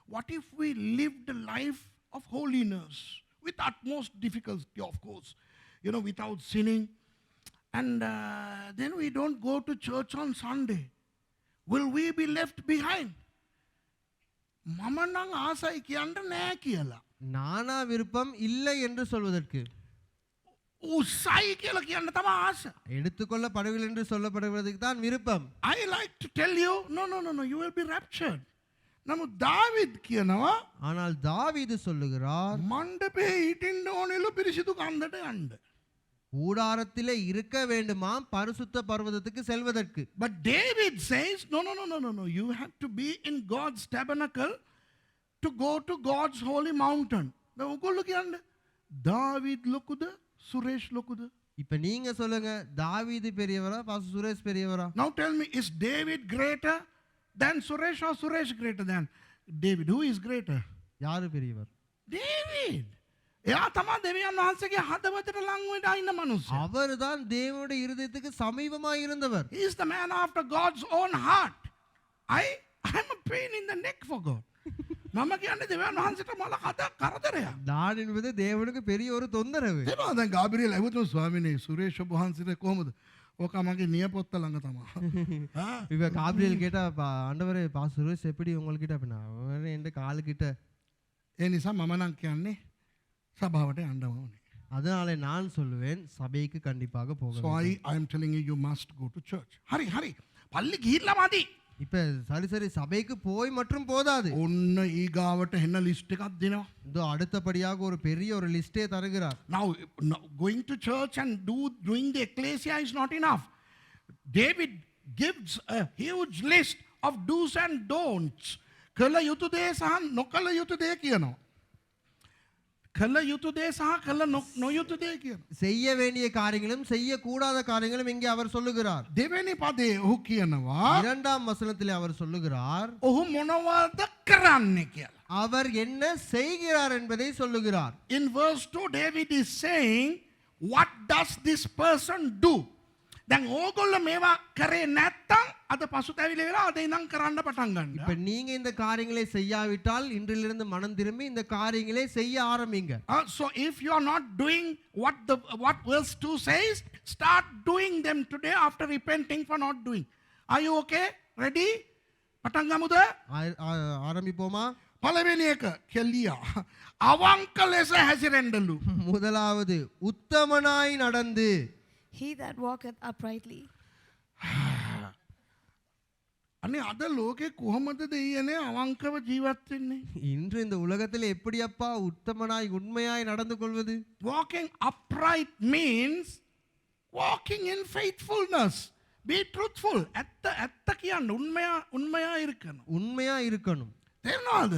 what if we lived a life of holiness with utmost difficulty, of course, without sinning, and then we don't go to church on Sunday? Will we be left behind? මම නම් ආසයි කියන්න නෑ කියලා. நானா விருப்பம் இல்லை என்று சொல்வதற்கு, උසයි කියලා කියන්න තමයි ආස. எடுத்துக்கொள்ளப்படவில்லை என்று சொல்லப்படுவதற்கு தான் விருப்பம். I like to tell you, no, you will be raptured. නමුත් දාවිද් කියනවා ஆனால் தாவீது சொல்லுகிறார், මණ්ඩපේ හිටින්න ඕනෙලු පිරිසිදු කන්දට යන්න. கூடாரத்திலே இருக்க வேண்டுமாம் பரிசுத்த பர்வதத்துக்கு செல்வதற்கு. But David says, no, you have to be in God's tabernacle to go to God's holy mountain. ඔයගොල්ලෝ කියන්නේ දාවිද් ලොකුද සුරේෂ් ලොකුද? இப்ப நீங்க சொல்லுங்க, தாவீது பெரியவரா பாஸ்டர் சுரேஷ் பெரியவரா? Now tell me, is David greater than Suresh or Suresh greater than David? Who is greater? யாரு பெரியவர்? David. එයා තමයි දෙවියන් වහන්සේගේ හදවතට ලං වෙලා ඉන්න මනුස්සයා. அவர்தான் தேவனுடைய இருதயத்துக்கு சமீபமாய் இருந்தவர். He is the man after God's own heart. I'm a pain in the neck for God. මම කියන්නේ දෙවියන් වහන්සේට මල කරදරයක්. நான் என்பது தேவனுக்கு பெரிய ஒரு தொந்தரவு. ඒනවා දැන් ගාබ්‍රියෙල් ඇහුවොත් ස්වාමීනි සුරේෂ් ඔබ වහන්සේට කොහොමද? ඕක මගේ නියපොත්ත ළඟ තමයි. இப்ப காபிரியல் கேட்டா, ஆண்டவரே பாஸ்டர் சுரேஷ் எப்படி உங்ககிட்ட? அப்படின்னா என் காலு கிட்ட. ඒ නිසා මම නම් කියන්නේ සභාවට යන්න ඕනේ. அதனால நான் சொல்லுவேன் சபைக்கு கண்டிப்பாக போக So வேண்டும். I am telling you must go to church. හරි. පල්ලි ගිහිල්ලා මදි. இப்ப சரி சபைக்கு போய் மற்றும் போதாது. ඔන්න ඊගාවට එන්න ලිස්ට් එකක් දෙනවා. இதோ அடுத்தபடியாக ஒரு பெரிய ஒரு லிஸ்டே தருகிறார். Now going to church and doing the ecclesia is not enough. David gives a huge list of do's and don'ts. කළ යුතු දේ සහ නොකළ යුතු දේ කියනවා. කළ යුතු දේ සහ කළ නොයුතු දේ කියනවා. செய்ய வேண்டிய காரியங்களும் செய்யக்கூடாத காரியங்களும் இங்கே அவர் சொல்லுகிறார். දෙවෙනි පදේ ඔහු කියනවා இரண்டாம் வசனத்திலே அவர் சொல்லுகிறார், ඔහු මොනවද කරන්නේ කියලා. அவர் என்ன செய்கிறார் என்பதை சொல்லுகிறார். In verse 2 David is saying, what does this person do? දැන් ඕගොල්ලෝ මේවා කරේ නැත්තම් අද පසුතැවිලි වෙලා අද ඉඳන් කරන්න පටන් ගන්න. இப்ப நீங்க இந்த காரியங்களை செய்யாவிட்டால் இன்றிலிருந்து மனம் திரும்பி இந்த காரியங்களை செய்ய ஆரம்பிங்க. So if you are not doing what verse 2 says, start doing them today after repenting for not doing. Are you okay? Ready? පටන් ගමුද? ஆரம்பிப்போமா? පළවෙනි එක කෙලියා. අවංක ලෙස හැසිරෙන්නලු. முதலாவது உத்தமனாய் நடந்து. He that walketh uprightly. අනේ අද ලෝකේ කොහොමද දෙයියනේ අවංකව ජීවත් වෙන්නේ? இன்று இந்த உலகத்தில் எப்படி அப்பா உத்தமனாய் உண்மையாய் நடந்து கொள்வது? Walking upright means walking in faithfulness. Be truthful. ඇත්ත කියන්න උන්මයා இருக்கணும். உண்மையா இருக்கணும். තේරෙනවද?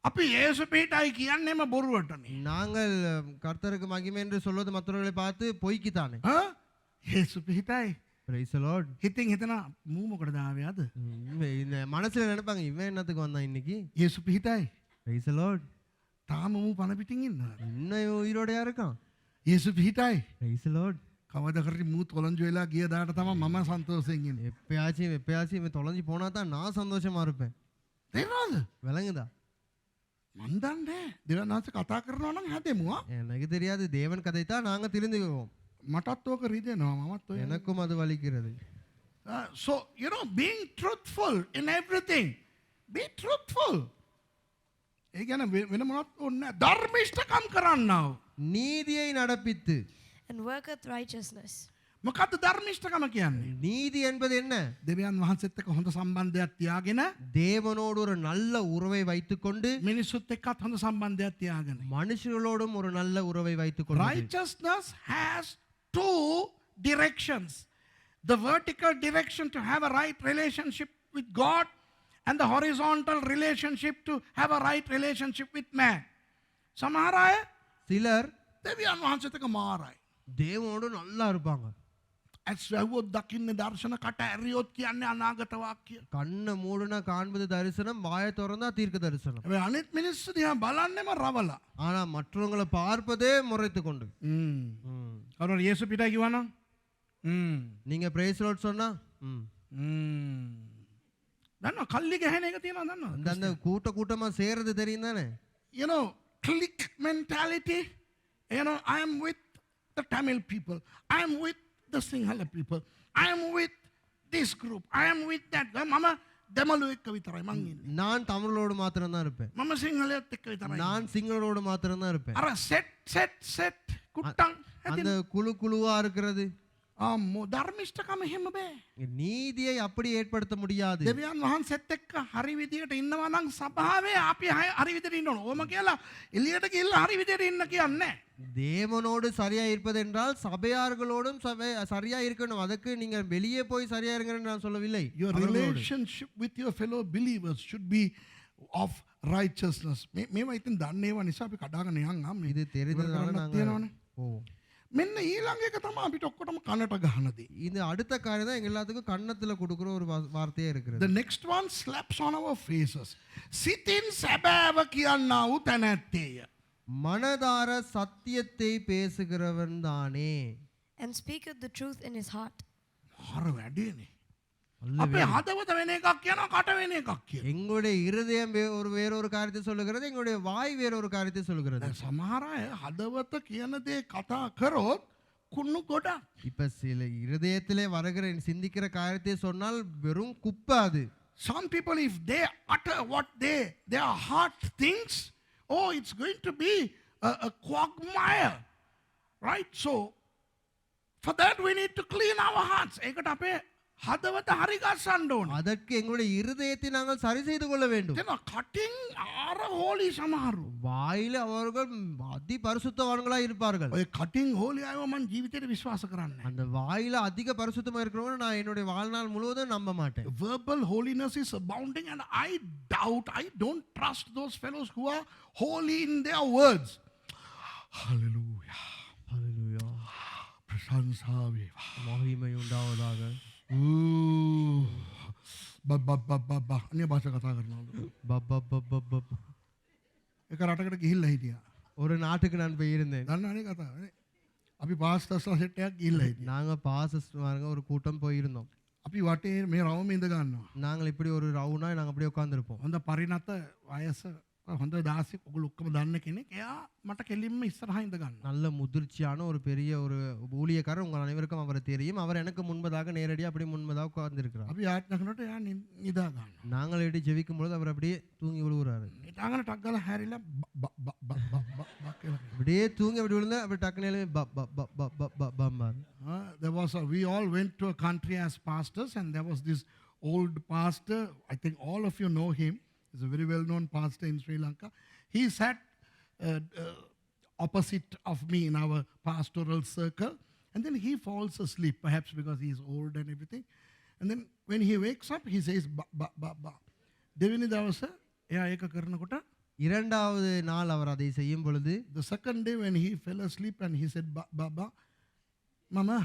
අපි යේසු පිටයි කියන්නේම බොරුවටනේ. நாங்கள் கர்த்தருக்கு மகிமை என்று சொல்வது மற்றவர்களை பார்த்து பொய்க்கு தானே. යේසු පිටයි. Praise the Lord. හිතින් හිතන මූ මොකටද ආවේ අද? இந்த மனசுல நினைப்பாங்க இவன் என்னத்துக்கு வந்தான் இன்னைக்கு. යේසු පිටයි. Praise the Lord. තාම මූ පණ පිටින් ඉන්නවා. இன்னும் உயிரோடையா இருக்கான். යේසු පිටයි. Praise the Lord. කවදා කරි මූ තොලංජු වෙලා ගිය දාට තමයි මම සන්තෝෂයෙන් ඉන්නේ. எப்பயாச்சும் இவன் தொலைஞ்சு போனா தான் நான் சந்தோஷமா இருப்பேன். තේරෙනවද? விளங்குதா? මන් දන්නේ දෙවියන් වහන්සේ කතා කරනවා නම් හැදෙමු. எனக்கு தெரியாது தேவன் கதைத்தான் நாங்க தெரிந்துக்குவோம். මටත් ඕක රිදෙනවා මමත් ඔය. எனக்கும் அது வலிக்கிறது. So being truthful in everything. Be truthful. ඒ කියන්නේ වෙන මොනවත් ඕනේ නැහැ. ධර්මිෂ්ඨකම් කරන්නව. நீதியை நடப்பித்து. And worketh righteousness. මොකද්ද ධර්මිෂ්ඨකම කියන්නේ? நீதி என்பது என்ன? දෙවියන් වහන්සේත් එක්ක හොඳ සම්බන්ධයක් තියාගෙන தேவனோடு ஒரு நல்ல உறவை வைத்துக்கொண்டு මිනිස්සුත් එක්කත් හොඳ සම්බන්ධයක් තියාගෙන. மனுஷர்களோடும் ஒரு நல்ல உறவை வைத்துக்கொண்டு. Righteousness has two directions. The vertical direction to have a right relationship with God and the horizontal relationship to have a right relationship with man. සමහර අය சிலர் දෙවියන් වහන්සේත් එක්ක මාරයි. தேவனோடு நல்லா இருப்பாங்க. ඇස් වැහුවොත් දකින්නේ දර්ශන කට ඇරියොත් කියන්නේ අනාගත වාක්‍ය. கண்ணை மூடுனா காண்பது தரிசனம், வாயை திறந்தா தீர்க்க தரிசனம். හැබැයි අනිත් මිනිස්සු දිහා බලන්නෙම රවලා. ஆனா மற்றவங்களை பார்ப்பதே முறைத்து கொண்டு. කවුරු යේසු පිටයි කිව්වනම් நீங்க praise Lord சொன்னா දන්නවා කල්ලි ගහන එක තියෙනවා දන්නවද? அந்த கூட்டமா சேர்றது தெரியும் தானே. You know, click mentality. You know, I am with the Tamil people. I am with the Sinhala people. I am with this group. I am with that. මම දෙමළු එක්ක විතරයි මං ඉන්නේ. நான் தமிழோடு மாத்திரம் தான் இருப்பேன். මම සිංහලයත් එක්ක විතරයි. நான் சிங்களரோடு மாத்திரம் தான் இருப்பேன். අර සෙට් කුට්ටන් அந்த குழுவா இருக்கிறது. ආම්මෝ ධර්මිෂ්ඨකම එහෙම බෑ. நீதியை அப்படி ஏற்படுத்த முடியாது. දෙවියන් වහන්සේත් එක්ක හරි විදියට ඉන්නවා නම් සභාවේ අපි හරි විදියට ඉන්න ඕන. ඕම කියලා එළියට ගිහිල්ලා හරි විදියට ඉන්න කියන්නේ. தேவனோடு சரியா இருப்பது என்றால் சபையார்களோடும் சரியா இருக்கணும். அதுக்கு நீங்க வெளியே போய் சரியா இருங்கன்னு நான் சொல்லவில்லை. Your relationship with your fellow believers should be of righteousness. මේවා ඉතින් දන්නේව නිසා අපි කඩාගෙන යන්න. இது தெரிந்ததால நாங்க මෙන්න ඊළඟ එක තමයි අපිට ඔක්කොටම කනට ගහන දේ. இந்த அடுத்த காரியம் தான் எங்க எல்லாத்துக்கும் கன்னத்துல கொடுக்கிற ஒரு வார்த்தையே இருக்கிறது. The next one slaps on our faces. සිතින් සැබෑව කියන්නා වූ තැනැත්තේය. மனதார சத்தியத்தை பேசுகிறவன் தானே. And speaketh the truth in his heart. හර වැඩේනේ. අපේ හදවත වෙන එකක් කියනවා කට වෙන එකක් කියනවා. எங்களுடைய இருதயம் வேறொரு காரியத்தை சொல்லுகிறது, எங்களுடைய வாய் வேறொரு காரியத்தை சொல்லுகிறது. සමහර අය හදවත කියන දේ කතා කරොත් කුණු ගොඩක්. இப்ப சில இருதயத்திலே வருகிற சிந்திக்கிற காரியத்தை சொன்னால் வெறும் குப்பை அது. Some people, if they utter what their heart thinks, oh, it's going to be a quagmire, right? So for that we need to clean our hearts. ඒකට අපේ හදවත හරි ගස්සන්න ඕනේ. அதற்கு எங்களுடைய இருதயத்தை நாங்கள் சரி செய்து கொள்ள வேண்டும். එතන කටින් ආර හෝලි සමහරු. வாயில அவர்கள் அதி பரிசுத்தவான்களா இருப்பார்கள். ඔය කටින් හෝලි අයව මම ජීවිතේට විශ්වාස කරන්නේ නැහැ. அந்த வாயில அதிக பரிசுத்தமா இருக்கிறவங்க நான் என்னுடைய வாழ்நாள் முழுவதும் நம்ப மாட்டேன். Verbal holiness is abounding and I don't trust those fellows who are holy in their words. Hallelujah. Hallelujah. ප්‍රශංසා වේවා. மகிமை உண்டாவதாக. අන්‍ය භාෂා කතා කරනවලු. එක රටකට ගිහිල්ලා හිටියා. ஒரு நாட்டுக்கு நான் போயிருந்தேன். දන්නවනේ කතාව නේ. අපි පාස්ටර්ස්ලා සෙට් එකක් ගිහිල්ලා හිටියා. நாங்க பாஸ்டர்ஸ் ஒரு கூட்டம் போயிருந்தோம். අපි වටේ මේ රවුම ඉඳ ගන්නවා. நாங்கள் இப்படி ஒரு ரவுனா நாங்க அப்படியே உட்கார்ந்திருப்போம். හොඳ පරිණත වයස හොඳ 16 ඔගොල්ලෝ ඔක්කොම දන්න කෙනෙක්. එයා මට කෙලින්ම ඉස්සරහා ඉඳ ගන්නවා. நல்ல முதிர்ச்சியான ஒரு பெரிய ஒரு ஊழியக்காரர், உங்கள் அனைவருக்கும் அவரை தெரியும். அவர் எனக்கு முன்பதாக நேரடியாக அப்படி முன்பதாக உட்கார்ந்திருக்கிறார். අපි ආඥා කරනකොට එයා නිදා ගන්නවා. நாங்கள் எப்படி ஜெபிக்கும் பொழுது அவர் அப்படியே தூங்கி விழுவுறாரு. නිදාගෙන ටක් ගාලා හැරිලා அப்படியே தூங்கி அப்படி விழுந்தா அப்படி டக்குனு எழுப்பி பம்பார். we all went to a country as pastors and there was this old pastor. I think all of you know him. He's a very well-known pastor in Sri Lanka. He sat opposite of me in our pastoral circle And then he falls asleep, perhaps because he is old and everything. And then when he wakes up, he says, ba, ba, ba, ba. දෙවෙනි දවස එයා ඒක කරනකොට இரண்டாவது நாள் அவர் அதை செய்யும் பொழுது the second day when he fell asleep and he said, ba, ba, ba, mama,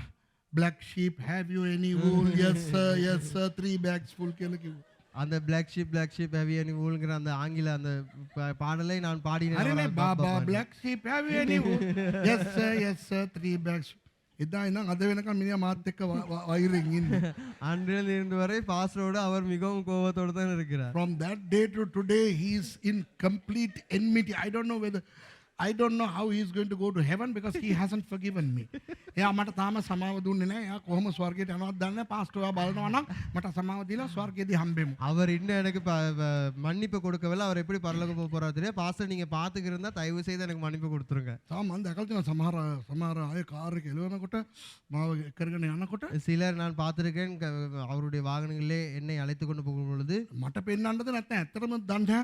black sheep, have you any wool? Yes sir, 3 bags full කියලා කිව්වා. அந்த பிளாக் ஷீப் ஹெவி அனி வூல்ங்கிற அந்த ஆங்கில அந்த பாடலை நான் பாடினேன். අරනේ බා black sheep, have you any wool? Yes sir, 3 bags. එදා ඉඳන් අද වෙනකම් මිනිහා මාත් එක්ක වෛරෙන් ඉන්නේ. அன்றிலிருந்து இன்று வரை பாஸ்டரோடு அவர் மிகவும் கோபத்தோடு தான் இருக்கிறார். From that day to today he is in complete enmity. I don't know how he is going to go to heaven because he hasn't forgiven me. එයා මට තාම සමාව දුන්නේ නැහැ. එයා කොහොම ස්වර්ගයට යනවද දන්නේ නැහැ. පාස්ටර් ඔයා බලනවා නම් මට සමාව දීලා ස්වර්ගයේදී හම්බෙමු. அவர் இன்னும் எனக்கு மன்னிப்பு கொடுக்கவில்லை. அவர் எப்படி பரலோகம் போக போறாரு தெரியாது. பாஸ்டர் நீங்க பாத்துக்கிட்டு இருந்தா தயவு செய்து எனக்கு மன்னிப்பு கொடுத்துருங்க. තාම මම දැකලා තියෙනවා සමහර අය කාර් එක එලවනකොට මාව කරගෙන යනකොට சிலர் நான் பார்த்திருக்கேன் அவருடைய வாகனங்களிலே என்னை அழைத்து கொண்டு போகும் பொழுது මට පෙන්නන්නද නැත්නම් ඇත්තටම දන්නේ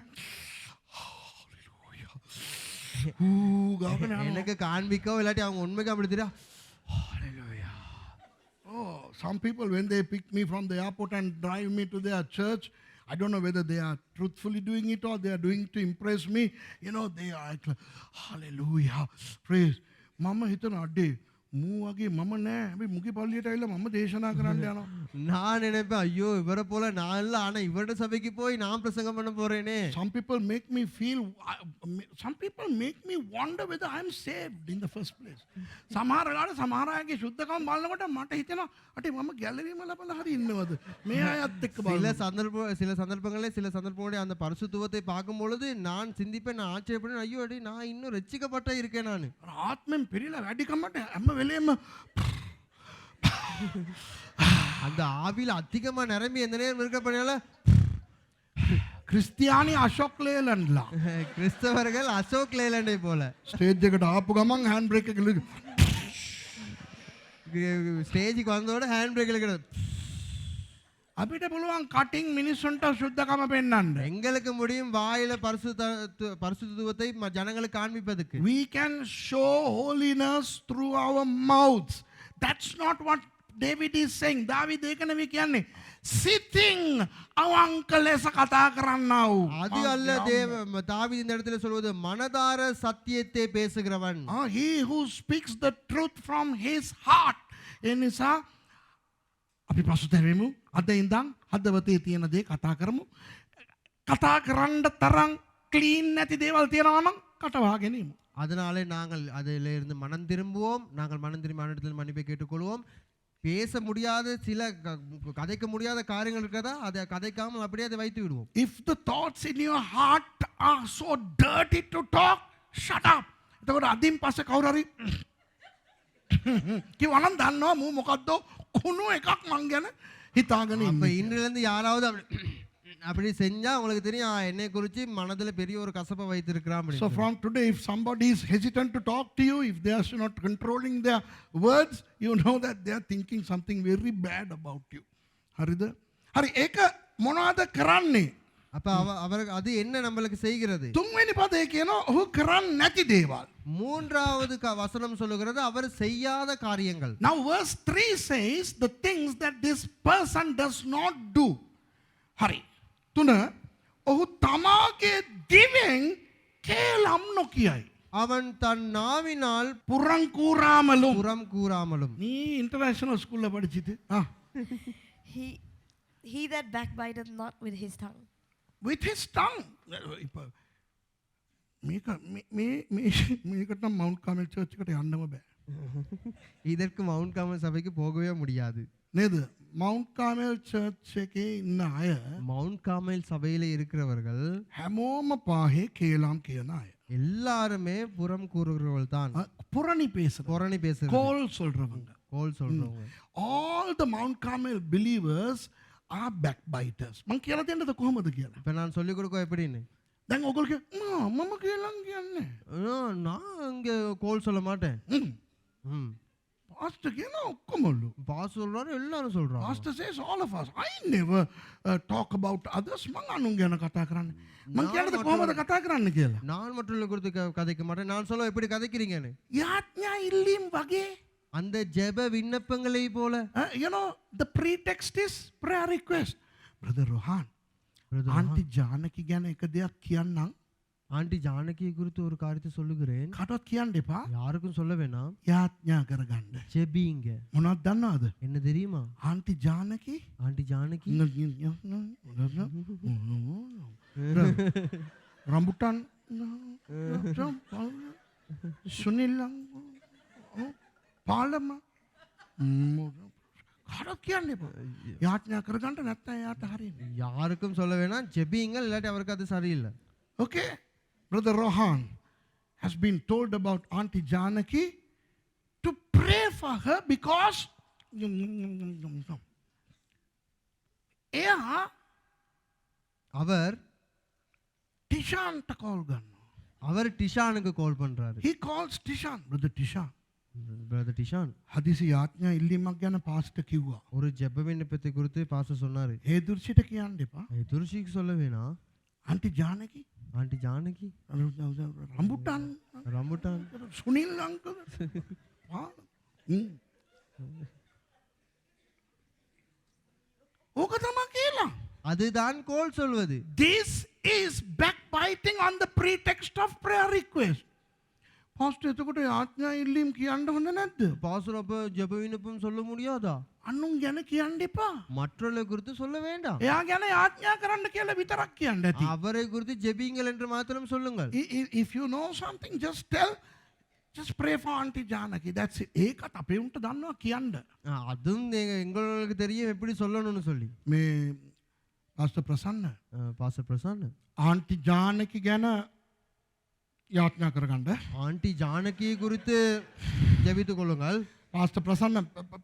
எனக்கு காண்பிக்கோ இல்லாட்டி அவங்க உண்மைக்கு அப்படி தெரியா. Hallelujah. Oh, some people when they pick me from the airport and drive me to their church, I don't know whether they are truthfully doing it or they are doing to impress me. You know, they are like, hallelujah, praise. Mama hitana adde මූ වගේ මම නෑ. හැබැයි මුගේ පල්ලියට ඇවිල්ලා මම දේශනා කරන්න යනවා. நான் நினைப்பேன் ஐயோ இவரை போல நான் இல்ல, ஆனா இவரோட சபைக்கு போய் நான் பிரசங்கம் பண்ண போறேனே. Some people make me wonder whether I am saved in the first place. සමහර වෙලාවට සමහර අයගේ සුද්ධකම් බලනකොට මට හිතෙනවා අටේ මම ගැලරීම ලබලා හරි ඉන්නවද මේ අයත් එක්ක சில சந்தர்ப்பங்களில் அந்த பரிசுத்தத்தை பார்க்கும் பொழுது நான் சிந்திப்பேன், நான் ஆச்சரியப்படுறேன், ஐயோ அடி நான் இன்னும் ரட்சிக்கப்பட்ட இருக்கேன். நான் ආත්මෙන් පිරීලා වැඩි කමට හැම වෙලේම அந்த ஆவில அதிகமா நிரம்பி எந்த நேரம் இருக்கப்பனால ක්‍රිස්තියානි අශෝක් ලේලන්ඩ්ලා கிறிஸ்தவர்கள் அசோக் லேலண்டை போல ස්ටේජ් එකට ආපු ගමන් හෑන්ඩ් බ්‍රේක් එක ஸ்டேஜுக்கு வந்தோட ஹேண்ட் பிரேக் இழுக்கிறது. අපිට පුළුවන් කටින් මිනිස්සුන්ට සුද්ධකම පෙන්වන්න. எங்களுக்கு முடியும் வாயில பரிசுத்தத்தை ஜனங்களுக்கு காண்பிப்பதற்கு. We can show holiness through our mouths. That's not what David is saying. දාවිද ඒක නෙවෙයි කියන්නේ. Sitting අවංක ලෙස කතා කරන්නා වූ. அது அல்ல தாவீது இந்த இடத்துல சொல்வது மனதார சத்தியத்தை பேசுகிறவன். He who speaks the truth from his heart. ඒ නිසා අපි පසුතැවෙමු. අද ඉඳන් හදවතේ තියෙන දේ කතා කරමු. කතා කරන්න තරම් ක්ලීන් නැති දේවල් තියෙනවා නම් කටවා ගැනීම. அதனாலே நாங்கள் அதிலிருந்து மனம் திரும்புவோம். நாங்கள் மனம் திரும்பி ஆண்டவரிடத்தில் மன்னிப்பை கேட்டுக்கொள்வோம். பேச முடியாத சில கதைக்க முடியாத காரியங்கள் இருக்கிறதா அதை கதைக்காமல் அப்படியே அதை வைத்து விடுவோம். If the thoughts in your heart are so dirty to talk, shut up. එතකොට අදින් පස්සේ කවුරු හරි කිව්වනම් දන්නවා මූ මොකද්ද කුණු එකක් මං ගැන හිතාගෙන அப்ப ඉන්නේ. இன்றிலிருந்து யாராவது அப்படி செஞ்சா உங்களுக்கு தெரியும் என்னை குறித்து மனதில் பெரிய ஒரு கசப்பை வைத்திருக்கிறான். So from today if somebody is hesitant to talk to you, if they are not controlling their words, you know that they are thinking something very bad about you. හරිද? හරි ඒක මොනවද කරන්නේ? அப்ப அவர் அது என்ன நம்மளுக்கு செய்கிறது? තුන්වෙනි පදේ කියනවා ඔහු කරන්නේ නැති දේවල්. மூன்றாவது வசனம் சொல்லுகிறது அவர் செய்யாத காரியங்கள். Now verse 3 says the things that this person does not do. හරි. 3 ඔහු තමාගේ දිවෙන් කේලම් නොකියයි. அவன் தன் நாவினால் පුරන් කූරාමලුම්. புறம் கூறாமலும். நீ இன்டர்நேஷனல் ஸ்கூல்ல படிச்சிட்டு He that backbiteth not with his tongue. with his tongue. இப்ப මේකට නම් මවුන්ට් කාමල් චර්ච් එකට යන්නම බෑ. இதற்கு மவுண்ட் கார்மல் சபைக்கு போகவே முடியாது. නේද? මවුන්ට් කාමල් චර්ච් එකේ ඉන්න අය மவுண்ட் கார்மல் சபையில இருக்கிறவர்கள் හැමෝම පාහේ කේලම් කියන අය. எல்லாருமே புறம் கூறுகிறவர்கள் தான். පුරණි பேசுற புரணி பேசுறது. கோல் சொல்றவங்க. கோல் சொல்றவங்க. all the Mount Carmel believers are backbiters. මං කියලා දෙන්නද කොහොමද කියලා? இப்ப நான் சொல்லிக் கொடுக்க எப்படின்னு? දැන් ඔයගොල්ලෝ මම කේලම් කියන්නේ. நான் இங்க கோல் சொல்ல மாட்டேன். pastor කියනවා ඔක්කොමලු. பாஸ் சொல்றாரு எல்லாரும் சொல்றாங்க. pastor says all of us. I never talk about others. මං අනුන් ගැන කතා කරන්නේ. මං කියන්නද කොහොමද කතා කරන්න කියලා? நான் மற்றவர்களுக்கு குறித்து கதைக்க மாட்டேன். நான் சொல்ல எப்படி கதைக்கிறீங்கன்னு. යාඥා ඉල්ලීම් වගේ. அந்த ஜெப விண்ணப்பங்களை போல You know, the pretext is prayer request. Brother Rohan, Brother Auntie Janaki ගැන එක දෙයක් කියන්නම්. ஆண்டி ஜானகியை குறித்து ஒரு காரியத்தை சொல்லுகிறேன். කාටවත් කියන්න එපා. யாருக்கும் சொல்ல வேணாம். යාඥා කරගන්න. ஜெபிங்க. මොනවද දන්නවද? என்ன தெரியுமா? Auntie Janaki aunty Janaki rambutan Sunil පාලම කාටවත් කියන්න එපා. යාඥා කරගන්න නැත්නම් යාට හරියන්නේ. யாருக்கும் சொல்ல வேணாம். ஜெபிங்க, இல்லாட்டி அவருக்கு அது சரியில்லை. Okay, Brother Rohan has been told about Auntie Janaki to pray for her because එයා அவர் Tishanට call ගන්නවා. அவர் டிஷானுக்கு கால் பண்றாரு. He calls Tishan, Brother Tishan. Brother Dishan හදිසි යාඥා ඉල්ලීමක් ගැන පාස්ට කිව්වා. ஒரு ஜெப விண்ணப்பத்தை குறித்து பாஸ்டர் சொன்னாரு. ඒ දුර්සිට කියන්න එපා. துருஷிக்கு சொல்ல வேணாம். Auntie Janaki aunty Janaki rambutan rambutan Sunil uncle. ඕක තමයි කියලා. அதுதான் கோல் சொல்வது. This is backbiting on the pretext of prayer request. Pastor, එතකොට යාඥා ඉල්ලීම් කියන්න හොඳ නැද්ද? பாஸ்டர் அப்ப ஜெப விண்ணப்பம் சொல்ல முடியாதா? අනුන් ගැන කියන්න එපා. மற்றவர்களை குறித்து சொல்ல வேண்டாம். එයා ගැන යාඥා කරන්න කියලා විතරක් කියන්න ඇති. அவரை குறித்து ஜெபிங்கள் என்று மாத்திரம் சொல்லுங்கள். If you know something, just pray for Auntie Janaki. That's it. ඒකත් අපේ උන්ට දන්නවා කියන්න. அதுவும் எங்களுக்கு தெரியும் எப்படி சொல்லணும்னு சொல்லி. මේ Pastor Prasanna pastor Prashanth Auntie Janaki ගැන යාඥා කරගන්න. ஆண்டி ஜானகி குறித்து ஜெபித்துக் கொள்ளுங்கள். Pastor Prasanna,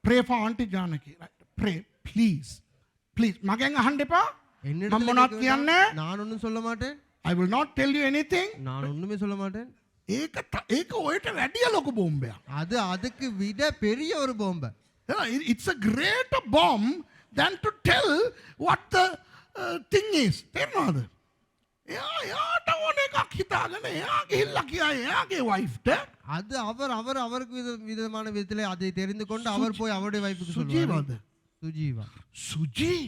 pray for Auntie Janaki. Right? Pray, please. Please. මගෙන් අහන්න එපා. என்னிடத்தில் මම මොනවද கேட்க வேண்டாம். කියන්නේ? நான் ஒன்றும் சொல்ல மாட்டேன். I will not tell you anything. நான் ஒண்ணுமே சொல்ல மாட்டேன். ඒක ඔයට වැඩිය ලොකු බෝම්බයක්. அது அதுக்கு விட பெரிய ஒரு bomb. It's a greater bomb than to tell what the thing is. තේරෙනවද? එයාට ඕන එකක් හිතාගෙන එයා ගිහිල්ලා කියයි එයාගේ wife ට. அது அவருக்கு விதமான விதத்திலே அதை தெரிந்து கொண்டு அவர் போய் அவருடைய வைஃப்க்கு සුජීවද? சொல்லுவார். சுஜீவா. සුජී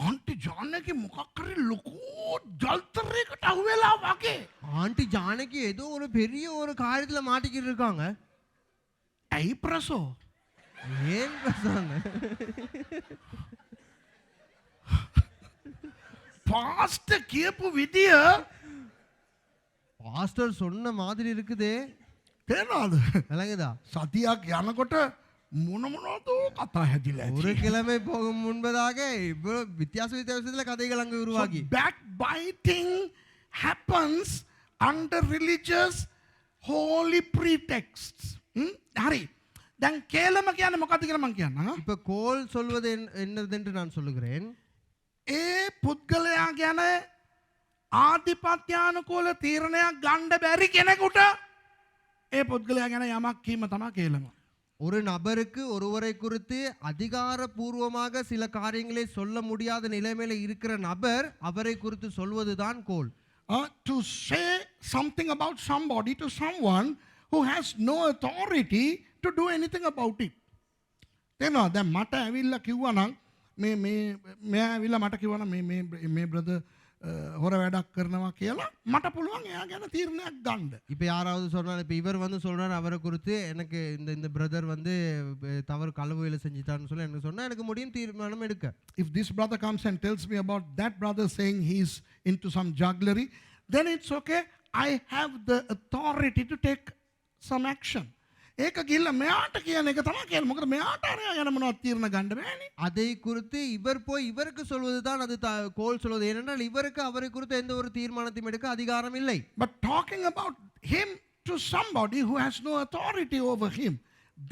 Auntie Janaki මොකක් හරි ලොකු ජල්තරයකට අහුවෙලා වගේ. ஆண்டி ஜானகி ஏதோ ஒரு பெரிய ஒரு காரியத்துல மாட்டிக்கிட்டு இருக்காங்க. ඇයි ප්‍රසෝ? ஏன் பிரசாந்த்? පාස්ටර් කියපු විදිය பாஸ்டர் சொன்ன மாதிரி இருக்குதே. තේරෙනවද? விளங்குதா? සතියක් යනකොට මොනවද කතා හැදිලා ஒரு ඇති. கிழமை போகும் முன்பதாக இவ்வளவு வித்தியாசத்துல கதைகள் அங்கு உருவாகி. Backbiting happens under religious holy pretexts. හරි. දැන් කේලම කියන්නේ මොකක්ද කියලා මම කියන්නම්. இப்ப கோல் சொல்வது என்னதென்று நான் சொல்லுகிறேன். ඒ පුද්ගලයා ගැන ආධිපත්‍යානුකූල තීරණයක් ගන්න බැරි කෙනෙකුට ඒ පුද්ගලයා ගැන යමක් කීම තමයි කේලම. ஒரு நபருக்கு ஒருவரை குறித்து அதிகாரபூர்வமாக சில காரியங்களை சொல்ல முடியாத நிலைமையில இருக்கிற நபர் அவரை குறித்து சொல்வதுதான் கோல். To say something about somebody to someone who has no authority to do anything about it. තේනවා දැන් මට ඇවිල්ලා කිව්වනම් මේ ඇවිල්ලා මට කිව්වනම් මේ brother හොර වැඩක් කරනවා කියලා මට පුළුවන් එයා ගැන තීරණයක් ගන්න. இப்ப யாராவது சொன்னாலும் இப்ப இவர் வந்து சொல்றாரு அவரை குறித்து எனக்கு இந்த பிரதர் வந்து தவறு களவுகளை செஞ்சிட்டான்னு சொல்லி எனக்கு சொன்னா எனக்கு முடியும் தீர்மானம் எடுக்க. If this brother comes and tells me about that brother saying he's into some jugglery, then it's okay. I have the authority to take some action. ඒක ගිල්ල මෙයාට කියන එක තමයි කියලා. මොකද මෙයාට අර යන මොනවද තීරණ ගන්න බෑනේ. அதை குறித்து இவர் போய் இவருக்கு சொல்வதுதான் அது கோல் சொல்வது. ஏனென்றால் இவருக்கு அவரை குறித்து எந்த ஒரு தீர்மானத்தையும் எடுக்க அதிகாரம் இல்லை. But talking about him to somebody who has no authority over him,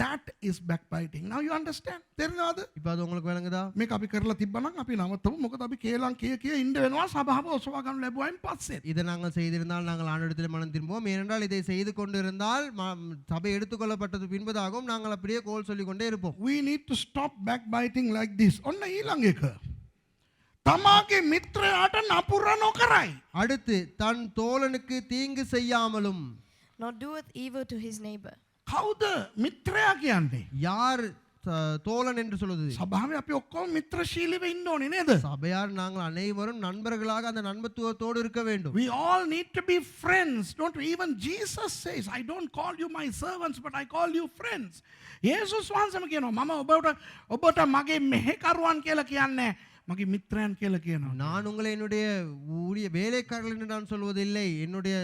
that is backbiting. Now you understand? තේරෙනවද? இப்ப அது உங்களுக்கு விளங்குதா? මේක අපි කරලා තිබ්බනම් අපි නවත්තමු. මොකද අපි කේලම් කිය ඉන්න වෙනවා සභාව ඔසවා ගන්න ලැබුවයින් පස්සේ. இதை நாங்கள் செய்திருந்தால் நாங்கள் ஆண்டவரிடத்தில் மனம் திரும்புவோம். ஏனென்றால் இதை செய்து கொண்டிருந்தால் சபை எடுத்துக்கொள்ளப்பட்டது பின்பதாகவும் நாங்கள் அப்படியே கோல் சொல்லிக் கொண்டே இருப்போம். We need to stop backbiting like this. ඔන්න ඊළඟ එක. තමාගේ මිත්‍රයාට නපුර නොකරයි. அடுத்து தன் தோழனுக்கு தீங்கு செய்யாமலும். Nor doeth evil to his neighbor. කවුද මිත්‍රයා කියන්නේ? யார் தோழன் என்று சொல்லுது? සභාවේ අපි ඔක්කොම මිත්‍රශීලීව ඉන්න ඕනේ නේද? சபையார் நாங்கள் அனைவரும் நண்பர்களாக அந்த நண்பத்துவத்தோடு இருக்க வேண்டும். We all need to be friends. Don't even Jesus says, I don't call you my servants, but I call you friends. යේසුස් වහන්සේම කියනවා මම ඔබට මගේ මෙහෙකරුවන් කියලා කියන්නේ මගේ මිත්‍රයන් කියලා කියනවා. நான் உங்களை என்னுடைய ஊழிய வேலைக்காரர்கள் என்று நான் சொல்வதில்லை, என்னுடைய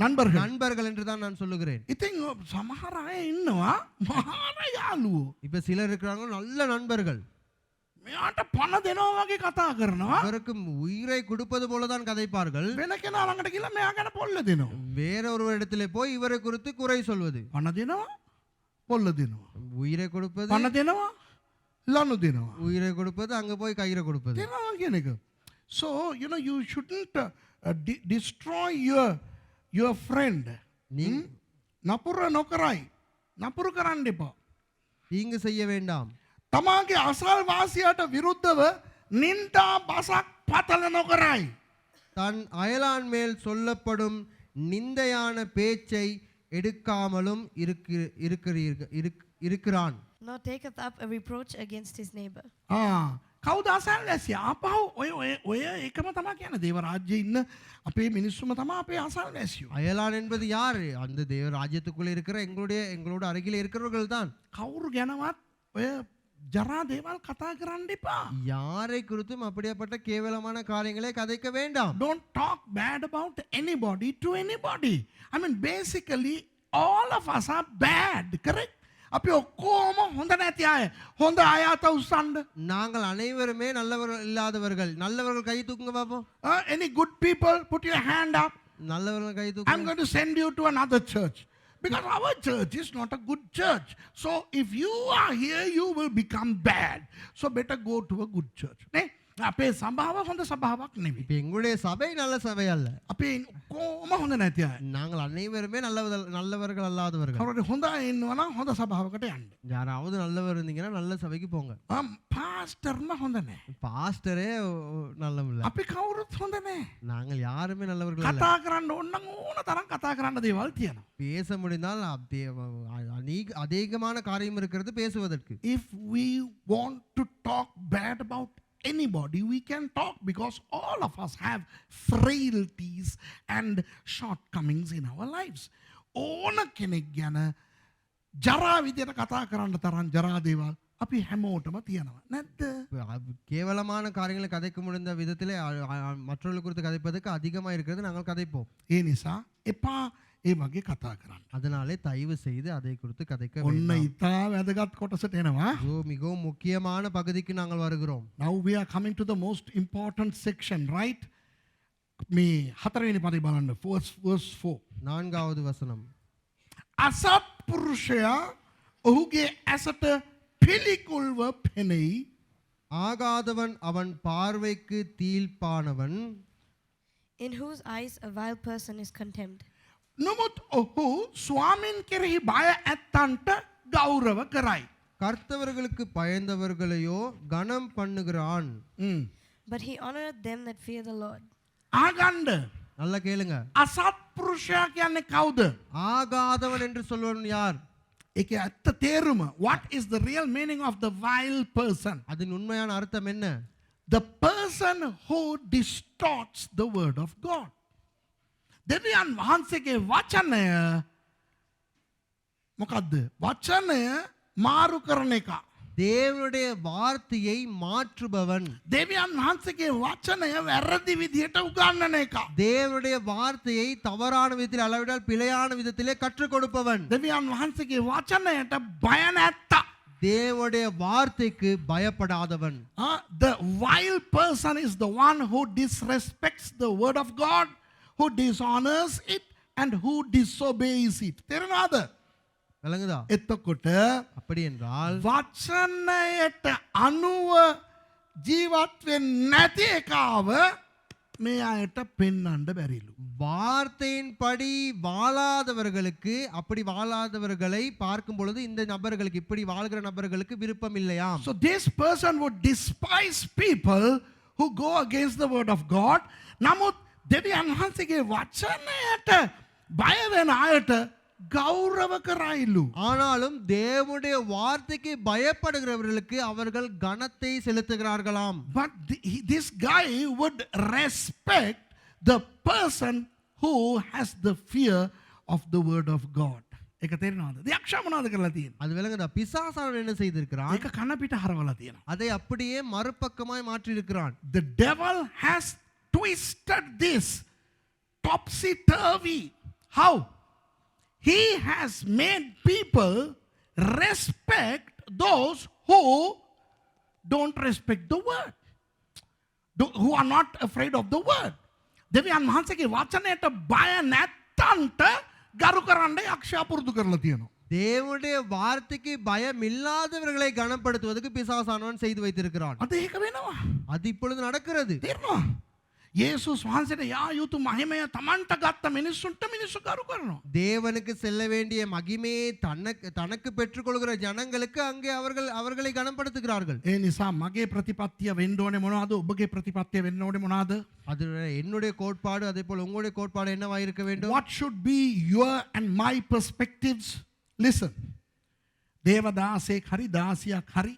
நண்பர்கள் நண்பர்கள் என்று தான் நான் சொல்லுகிறேன். ඉතින් සමහර අය ඉන්නවා මහා යාළුවෝ. இப்ப சிலர் இருக்கிறாங்க நல்ல நண்பர்கள், මෙයාට පණ දෙනවා වගේ කතා කරනවා. அவருக்கு உயிரை கொடுப்பது போல தான் கதைப்பார்கள். වෙන කෙනා ළඟට ගිහලා මෙයා ගැන පොල්ල දෙනවා. வேற ஒரு இடத்துல போய் இவரை குறித்து குறை சொல்வது. පණ දෙනවා පොල්ල දෙනවා. உயிரை கொடுப்பது, පණ දෙනවා ලනු දෙනවා. உயிரை கொடுப்பது, அங்க போய் கயிறை கொடுப்பது. දෙනවා කියන එක. So you shouldn't destroy your friend. නපුර නොකරයි. නපුරු කරන්න එපා. தீங்கு செய்ய வேண்டாம். තමාගේ අසල් වාසියට විරුද්ධව නින්දා බසක් පතල නොකරයි. தன் அயலான் மேல் சொல்லப்படும் நிந்தையான பேச்சை எடுக்காமலும் இருக்கிறான். Nor taketh up a reproach against his neighbor. කවුද අසල්වැසියා? ආපහු ඔය එකම තමයි කියන්නේ. දේව රාජ්‍යයේ ඉන්න අපේ මිනිස්සුම තමයි අපේ අසල්වැසියෝ. அயலான் என்பது யார்? அந்த தேவ ராஜ்யத்துக்குள்ள இருக்கிற எங்களோட அருகில் இருக்கிறவர்கள் தான். කවුරු ගැනවත් ඔය ජරා දේවල් කතා කරන්න එපා. யாரை குறித்தும் அப்படிப்பட்ட கேவலமான காரியங்களை கதைக்க வேண்டாம். Don't talk bad about anybody to anybody. I mean basically all of us are bad, correct? අපි ඔක්කොම හොඳ නැති අය. හොඳ අය අත උස්සන්න. நாங்கள் அனைவருமே நல்லவர்கள் இல்லாதவர்கள். நல்லவர்கள் கை தூக்குங்க பாப்போம். Any good people, put your hand up. நல்லவர்கள் கை I'm தூக்குங்க. going to send you to another church. Because our church is not a good church. So if you are here, you will become bad. So better go to a good church. නේ? අපේ සභාව හොඳ සභාවක් නෙවෙයි. இப்ப எங்களுடைய சபை நல்ல சபை அல்ல. අපි කොහොම හොඳ නැති අය. நாங்கள் அனைவருமே நல்லவர்கள் அல்லாதவர்கள். කවුරුද හොඳ අය ඉන්නවා නම් හොඳ සභාවකට යන්න. யாராவது நல்லவர் இருந்தீங்கன்னா நல்ல சபைக்கு போங்க. පාස්ටර්ම හොඳ නැහැ. பாஸ்டரே நல்லவங்க. අපි කවුරුත් හොඳ නැහැ. நாங்கள் யாருமே நல்லவர்கள் அல்ல. කතා කරන්න ඕන නම් ඕන තරම් කතා කරන්න දේවල් තියෙනවා. பேச முடிந்தால் அதிகமான காரியம் இருக்கிறது பேசுவதற்கு. If we want to talk bad about anybody, we can talk because all of us have frailties and shortcomings in our lives. ඕන කෙනෙක් ගැන ජරා විදියට කතා කරන්න තරම් ජරා දේවල් අපි හැමෝටම තියෙනවා නැද්ද? கேவலமான காரியங்களை கதைக்க முடிந்த விதத்திலே மற்றவர்கள் குறித்து கதைப்பதற்கு அதிகமாக இருக்கிறது நாங்கள் கதைப்போம். ඒ නිසා එපා ඒ වගේ කතා කරන්න. அதனாலே தயவு செய்து அதை குறித்து கதைக்க ඔන්න வேண்டாம். ඉතා වැදගත් කොටසට එනවා. மிகவும் முக்கியமான பகுதிக்கு நாங்கள் வருகிறோம். Now we are coming to the most important section, right? මේ හතරවෙනි පදේ බලන්න, verse 4. நான்காவது வசனம். අසත්පුරුෂයා ඔහුගේ ඇසට පිළිකුල්ව පෙනෙයි. ஆகாதவன் அவன் பார்வைக்கு தீழ்ப்பானவன். In whose eyes a vile person is contemned. නමුත් ඔහු ස්වාමීන් කෙරෙහි බය ඇත්තන්ට ගෞරව කරයි. கர்த்தவர்களுக்கு பயந்தவர்களையோ கனம் பண்ணுகிறான். But he honoreth them that fear the Lord. ආගන්න. நல்லா கேளுங்க. අසත්පුරුෂයා කියන්නේ කවුද? ஆகாதவன் என்று சொல்வன் யார்? ඒකේ ඇත්ත තේරුම. What is the real meaning of the vile person? அதன் உண்மையான அர்த்தம் என்ன? The person who distorts the word of God. දෙවියන් වහන්සේගේ වචනය මොකද්ද? වචනය මාරු කරන එක. தேவனுடைய வார்த்தையை மாற்றுபவன். දෙවියන් වහන්සේගේ වචනය වැරදි විදියට උගන්වන එක. தேவனுடைய வார்த்தையை தவறான விதத்தில் அளவிடால் பிழையான விதத்திலே கற்றுக் கொடுப்பவன். දෙවියන් වහන්සේගේ වචනයට බය නැත්තා. தேவனுடைய வார்த்தைக்கு பயப்படாதவன். The vile person is the one who disrespects the word of God, who dishonors it and who disobeys it. තේරෙනවද? விளங்குதா? එතකොට அப்படி என்றால் වචනයට අනුව ජීවත් වෙන්නේ නැති එකව මේ අයට පෙන්වන්න බැරිලු. வார்த்தையின்படி வாழாதவர்களுக்கு, அப்படி வாழாதவர்களை பார்க்கும் பொழுது இந்த நபர்களுக்கு, இப்படி வாழ்கிற நபர்களுக்கு விருப்பம் இல்லையாம். So this person would despise people who go against the word of God. නමුත් දෙවියන් වහන්සේගේ වචනයට බය වෙන අයට ගෞරව කරයිලු. ஆனாலும் தேவனுடைய வார்த்தைக்கு பயப்படுகிறவர்களுக்கு அவர்கள் கனத்தை செலுத்துகிறார்களாம். But this guy would respect the person who has the fear of the word of God. ඒක තේරෙනවද? යක්ෂයා මොනවද කරලා තියෙන්නේ? அது விளங்குதா? பிசாசானவன் என்ன செய்திருக்கிறான்? ඒක කන පිට හරවලා තියෙනවා. அதை அப்படியே மறுபக்கமாய் மாற்றி இருக்கிறான். The devil has twisted this topsy turvy. How? He has made people respect those who don't respect the word, who are not afraid of the word. දෙවියන් වහන්සේගේ වචනයට බය නැත්තන්ට ගරු කරන්න යක්ෂයා පුරුදු කරලා තියෙනවා. தேவனுடைய வார்த்தைக்கு பயம் இல்லாதவர்களை கனப்படுத்துவதற்கு பிசாசானவன் செய்து வைத்திருக்கிறான். අද ඒක වෙනවා. அது இப்பொழுது நடக்கிறது. තේරෙනවා? යේසුස් වහන්සේට යා යුතු මහිමය තමන්ට ගත්ත මිනිස්සුන්ට මිනිස්සු කරු කරනවා. தேவனுக்கு செல்ல வேண்டிய மகிமையை தனக்கு பெற்றுக்கொள்கிற ஜனங்களுக்கு அங்கே அவர்களை கனப்படுத்துகிறார்கள். ඒ නිසා මගේ ප්‍රතිපත්තිය වෙන්න ඕනේ මොනවද? ඔබගේ ප්‍රතිපත්තිය වෙන්න ඕනේ මොනවද? அது என்னுடைய கோட்பாடு, அதே போல உங்களுடைய கோட்பாடு என்னவா இருக்க வேண்டும்? What should be your and my perspectives? Listen. දේවදාසෙක් හරි දාසියක් හරි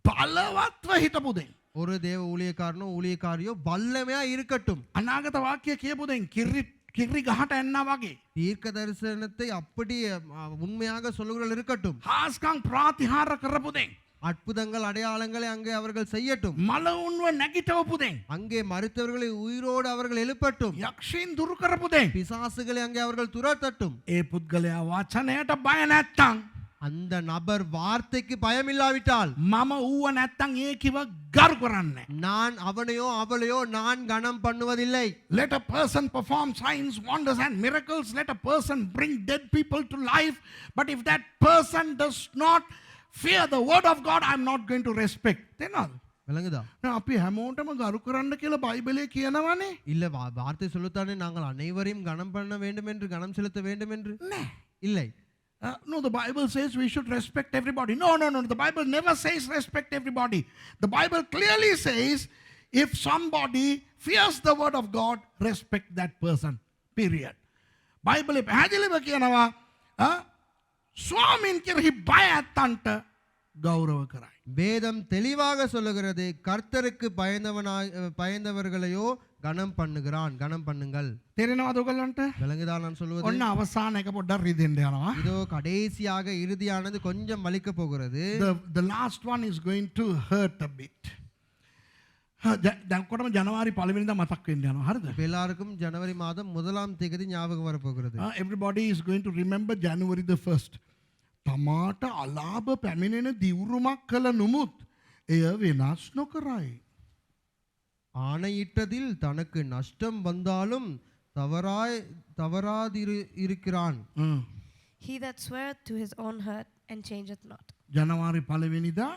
බලවත්ව හිටපු දෙන් ஒரு தேவ ஊழியக்காரியோ வல்லமையா இருக்கட்டும். අනාගත වාක්‍ය කියපු දෙන් කිරි ගහට එන්නා වගේ தீர்க்க தரிசனத்தை அப்படி உண்மையாக சொல்லுகிறவர்கள் இருக்கட்டும். හාස්කම් ප්‍රාතිහාර කරපු දෙන් அற்புதங்கள் அடையாளங்களை அங்கே அவர்கள் செய்யட்டும். මලවුන්ව නැගිටවපු දෙන් அங்கே மரித்தவர்களை உயிரோடு அவர்கள் எழுப்பட்டும். යක්ෂයින් දුරු කරපු දෙන් பிசாசுகளை அங்கே அவர்கள் துரத்தட்டும். ඒ පුද්ගලයා වචනයට බය නැත්තම් அந்த நபர் வார்த்தைக்கு பயமில்லாவிட்டால் මම ඌව නැත්තම් ඒකිව ගරු කරන්නේ. நான் அவனையோ அவளையோ நான் கனம் பண்ணுவதில்லை. Let a person perform signs, wonders and miracles. Let a person bring dead people to life. But if that person does not fear the word of God, I'm not going to respect. තේනවද? விளங்குதா? අපි හැමෝටම ගරු කරන්න කියලා බයිබලයේ කියනවනේ. இல்ல வார்த்தை சொல்லுத்தானே நாங்கள் அனைவரையும் கனம் பண்ண வேண்டும் என்று, கனம் செலுத்த வேண்டும் என்று. නෑ. இல்லை. No, the Bible says we should respect everybody. No. The Bible never says respect everybody. The Bible clearly says if somebody fears the word of God, respect that person. Period. Bible පැහැදිලිව කියනවා ස්වාමීන් කෙරෙහි බය ඇත්තන්ට ගෞරව කරයි. வேதம் தெளிவாக சொல்லுகிறது, கர்த்தருக்கு பயந்தவர்களையோ கனம் பண்ணுகிறான், கனம் பண்ணுங்கள். තේරෙනවද ඔයගලන්ට? விளங்குதா நான் சொல்வது? ඔන්න අවසාන එක පොඩ්ඩක් රිදෙන්න යනවා. இதோ கடைசியாக இறுதியானது கொஞ்சம் வலிக்க போகிறது. The last one is going to hurt a bit. දැන් කොටම ජනවාරි 1 වෙනිදා මතක් වෙන්න යනවා. හරිද? எல்லாருக்கும் ஜனவரி மாதம் 1ஆம் தேதி ஞாபகம் வர போகிறது. Everybody is going to remember January the 1st. තමාට අලාභ පැමිණෙන දිවුරුමක් කළ නුමුත් එය වෙනස් නොකරයි. ஆணையிட்டதில் தனக்கு நஷ்டம் வந்தாலும் தவறாதிருக்கிறான். He that sweareth to his own hurt and changeth not. ජනවාරි 1 වෙනිදා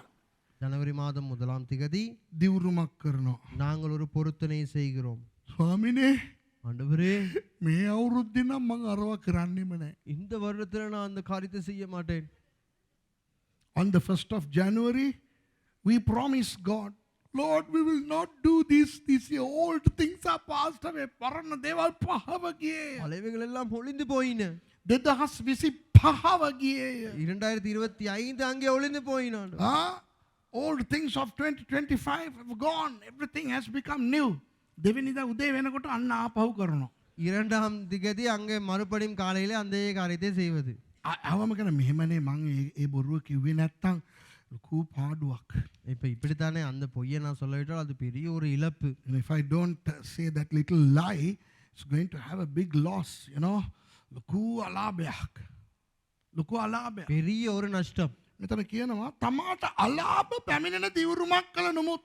ஜனவரி மாதம் 1ஆம் தேதி දිවුරුමක් කරනවා. நாங்கள் ஒரு பொருத்தனை செய்கிறோம். ස්වාමිනේ ஆண்டவரே, මේ අවුරුද්දේ නම් මම අරව කරන්නෙම නැහැ. இந்த வருடத்துல நான் அந்த காரியத்தை செய்ய மாட்டேன். On the 1st of January we promise God, Lord, we will not do this year. Old things are passed away. පරණ දේවල් පහව ගියේ. பழையவைகள் எல்லாம் ஒளிந்து போயின. 2025 ගියේය. 2025 அங்கே ஒளிந்து போயின. Old things of 2025 have gone. Everything has become new. දෙවෙනිදා උදේ වෙනකොට අන්න ආපහු කරනවා. 2ஆம் தேதி அங்கே மறுபடியும் காலையிலே அந்த காரியத்தை செய்வது. අවම කරන මෙහෙමනේ මං ඒ බොරුව කිව්වේ නැත්තම් ලොකු පාඩුවක්. இப்ப இப்படித்தானே அந்த பொய்யை நான் சொல்லிவிட்டால் அது பெரிய ஒரு இழப்பு. And if I don't say that little lie, it's going to have a big loss, you know. ලොකු අලාභයක්. ලොකු අලාභයක්. பெரிய ஒரு நஷ்டம். මෙතන කියනවා තමාට අලාභ පැමිණෙන දිවුරුමක් කළ නමුත්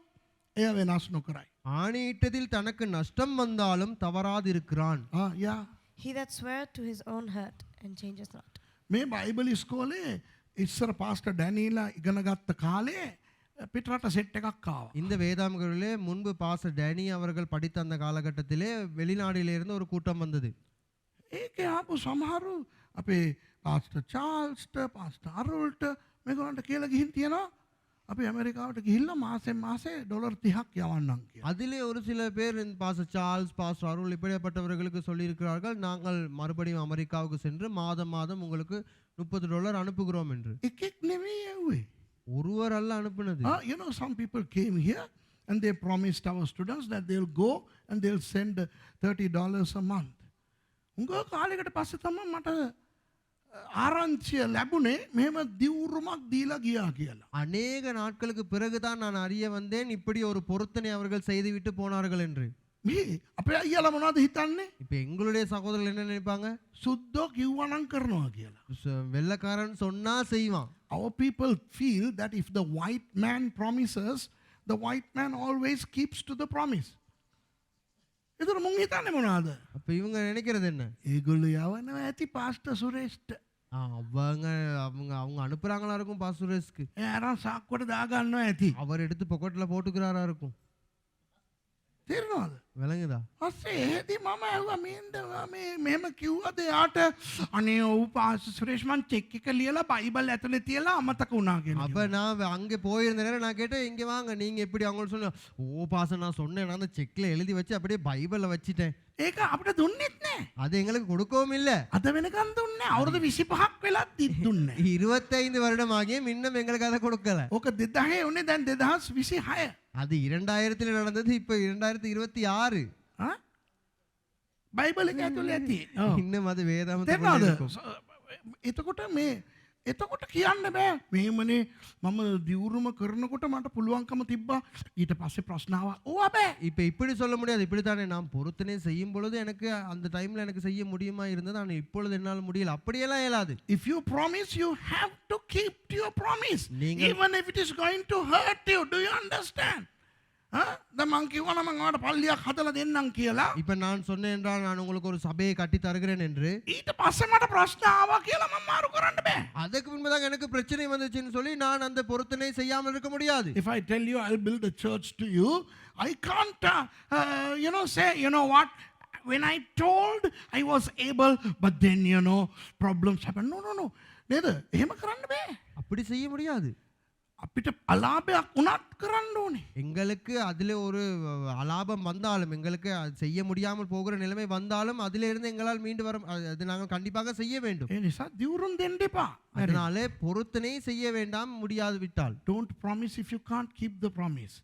එය වෙනස් නොකරයි. ஆணையிட்டதில் தனக்கு நஷ்டம் வந்தாலும் தவறாதிருக்கிறான். Yeah. He that sweareth to his own hurt and changeth not. මේ බයිබල් ඉස්කෝලේ ඉස්සර පාස්ටර් ඩැනිලා ඉගෙන ගත්ත කාලේ පිටරට සෙට් එකක් ආවා. இந்த வேதாகமங்களிலே முன்பு பாஸ்டர் டேனி அவர்கள் படித்த அந்த காலகட்டத்திலே வெளிநாட்டிலிருந்து ஒரு கூட்டம் வந்தது. ඒකේ ආපු සමහරු අපේ පාස්ටර් චාල්ස්ට පාස්ටර් අරුල්ට මේගොල්ලන්ට කියලා ගිහින් තියනවා අපි ඇමරිකාවට ගිහිල්ලා මාසෙන් මාසේ ඩොලර් 30ක් යවන්නම් කියලා. அதிலே ஒரு சில பேர் பாஸ்டர் சார்ல்ஸ் பாஸ்டர் அருள் இப்படிப்பட்டவர்களுக்கு சொல்லியிருக்கிறார்கள் நாங்கள் மறுபடியும் அமெரிக்காவுக்கு சென்று மாதம் மாதம் உங்களுக்கு $30 அனுப்புகிறோம் என்று. එකෙක් නෙවෙයි යව්වේ. ஒருவர் அல்ல அனுப்புனது. You know, some people came here and they promised our students that they'll go and they'll send $30 a month. උංග කාලයකට පස්සේ තමයි මට ආරංචිය ලැබුණේ මෙහෙම දිවුරුමක් දීලා ගියා කියලා. அநேக நாட்களுக்கு பிறகுதான் நான் அறிய வந்தேன் இப்படி ஒரு பொருத்தனை அவர்கள் செய்துவிட்டு போனார்கள் என்று. මේ අපේ අයියලා මොනවද හිතන්නේ? இப்ப எங்களுடைய சகோதரர்கள் என்ன நினைப்பாங்க? සුද්දෝ කිව්වනම් කරනවා කියලා. வெள்ளக்காரன் சொன்னா செய்வான். Our people feel that if the white man promises, the white man always keeps to the promise. ඒතර මුන් හිතන්නේ මොනවද? அப்ப இவங்க நினைக்கிறது என்ன? ඒගොල්ලෝ යවනවා ඇති පාස්ටර් සුරේෂ්ට. அவங்க அவங்க அவங்க அனுப்புறாங்களா இருக்கும் பாசுரேஸ்க்கு. එයා අරන් සාක්කුවට දා ගන්නවා ඇති. அவர் எடுத்து பொக்கெட்ல போட்டுக்கிறாரா இருக்கும். තේරෙනවද? விளங்குதா? ඊපස්සේ එහෙදි මම ඇහුවා මේ මෙහෙම කිව්වද එයාට අනේ ඔව් පාස්ටර් සුරේෂ් මං චෙක් එක ලියලා බයිබල් ඇතුලේ තියලා අමතක වුණා කියලා. அப்ப நான் அங்கே போயிருந்த நேரம் நான் கேட்டேன் இங்க வாங்க நீங்க எப்படி அவங்க சொன்ன ஓ பாச நான் சொன்னேன் நான் அந்த செக்ல எழுதி வச்சு அப்படியே பைபிள்ல வச்சிட்டேன். ඒක අපිට දුන්නෙත් නෑ. அது எங்களுக்கு கொடுக்கவும் இல்ல. අද වෙනකන් දුන්නේ අවුරුදු 25ක් වෙලත් දුන්නේ. 25 வருடம் ஆகியும் இன்னும் எங்களுக்கு அதை கொடுக்கல. ඕක 2000 උනේ දැන් 2026. அது 2000ல நடந்தது இப்ப 2026. බයිබල් එක ඇතුලේ ඇති. இன்னும் அது வேதாமத்துல තේරෙනවද? இருக்கும். එතකොට කියන්න බෑ මේමනේ මම දියුරුම කරනකොට මට පුළුවන්කම තිබ්බා ඊට පස්සේ ප්‍රශ්නාව ඕවා බෑ. இப்ப இப்படி சொல்ல முடியாது. இப்படித்தானே நான் பொருத்தனை செய்யும் பொழுது எனக்கு அந்த டைம்ல எனக்கு செய்ய முடியுமா இருந்தது ஆனால் இப்பொழுது என்னால் முடியல. அப்படியெல்லாம் இயலாது. If you promise you have to keep to your promise நீங்கள் even if it is going to hurt you. Do you understand? දැන් මං කිව්වා නම් මම ඔයාලට පල්ලියක් හදලා දෙන්නම් කියලා. இப்ப நான் சொன்னேன் என்றால் நான் உங்களுக்கு ஒரு சபையை கட்டி தருகிறேன் என்று. ඊට පස්සේ මට ප්‍රශ්න ආවා කියලා මම මාරු කරන්න බෑ. அதுக்கு முன்பதாக எனக்கு பிரச்சனை வந்துச்சுன்னு சொல்லி நான் அந்த பொருத்தனை செய்யாமல் இருக்க முடியாது. If I tell you I'll build a church to you, I can't say what, when I told I was able but then problems happen. No. නේද? එහෙම කරන්න බෑ. அப்படி செய்ய முடியாது. අපිට අලාභයක් උනත් කරන්න ඕනේ. எங்களுக்கு அதிலே ஒரு அலாபம் வந்தாலும் எங்களுக்கு அது செய்ய முடியாமல் போகிற நிலைமை வந்தாலும் அதிலிருந்து எங்களால் மீண்டு வர அது நாங்கள் கண்டிப்பாக செய்ய வேண்டும். ඒ නිසා දිවුරුම් දෙන්න එපා. அதனாலே பொருத்தனை செய்ய வேண்டாம் முடியாது விட்டால். Don't promise if you can't keep the promise.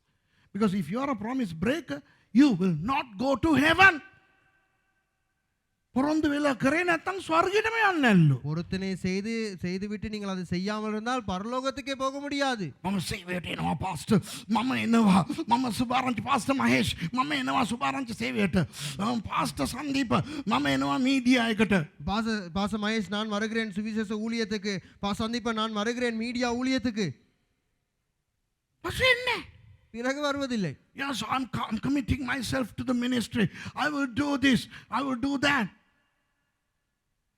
Because if you are a promise breaker, you will not go to heaven. பொறந்து වෙලා කරේ නැත්තම් ස්වර්ගයටම යන්නේ නැල්ලු. பொருத்தனை செய்துவிட்டு நீங்கள் அதை செய்யாமல் இருந்தால் பரலோகத்துக்கே போக முடியாது. මම සේවයට එනවා පාස්ටර්. මම එනවා. මම සුභාරංචි පාස්ටර් මහේෂ්. මම එනවා සුභාරංචි සේවයට. පාස්ටර් සන්දීප මම එනවා මීඩියා එකට. பாச மகேஷ் நான் வருகிறேன் சுவிசேஷ ஊழியத்துக்கு. பாச சந்தீப நான் வருகிறேன் மீடியா ஊழியத்துக்கு. පස්සේ එන්නේ. பிறகு வருவதில்லை. Yes, I'm committing myself to the ministry. I will do this. I will do that.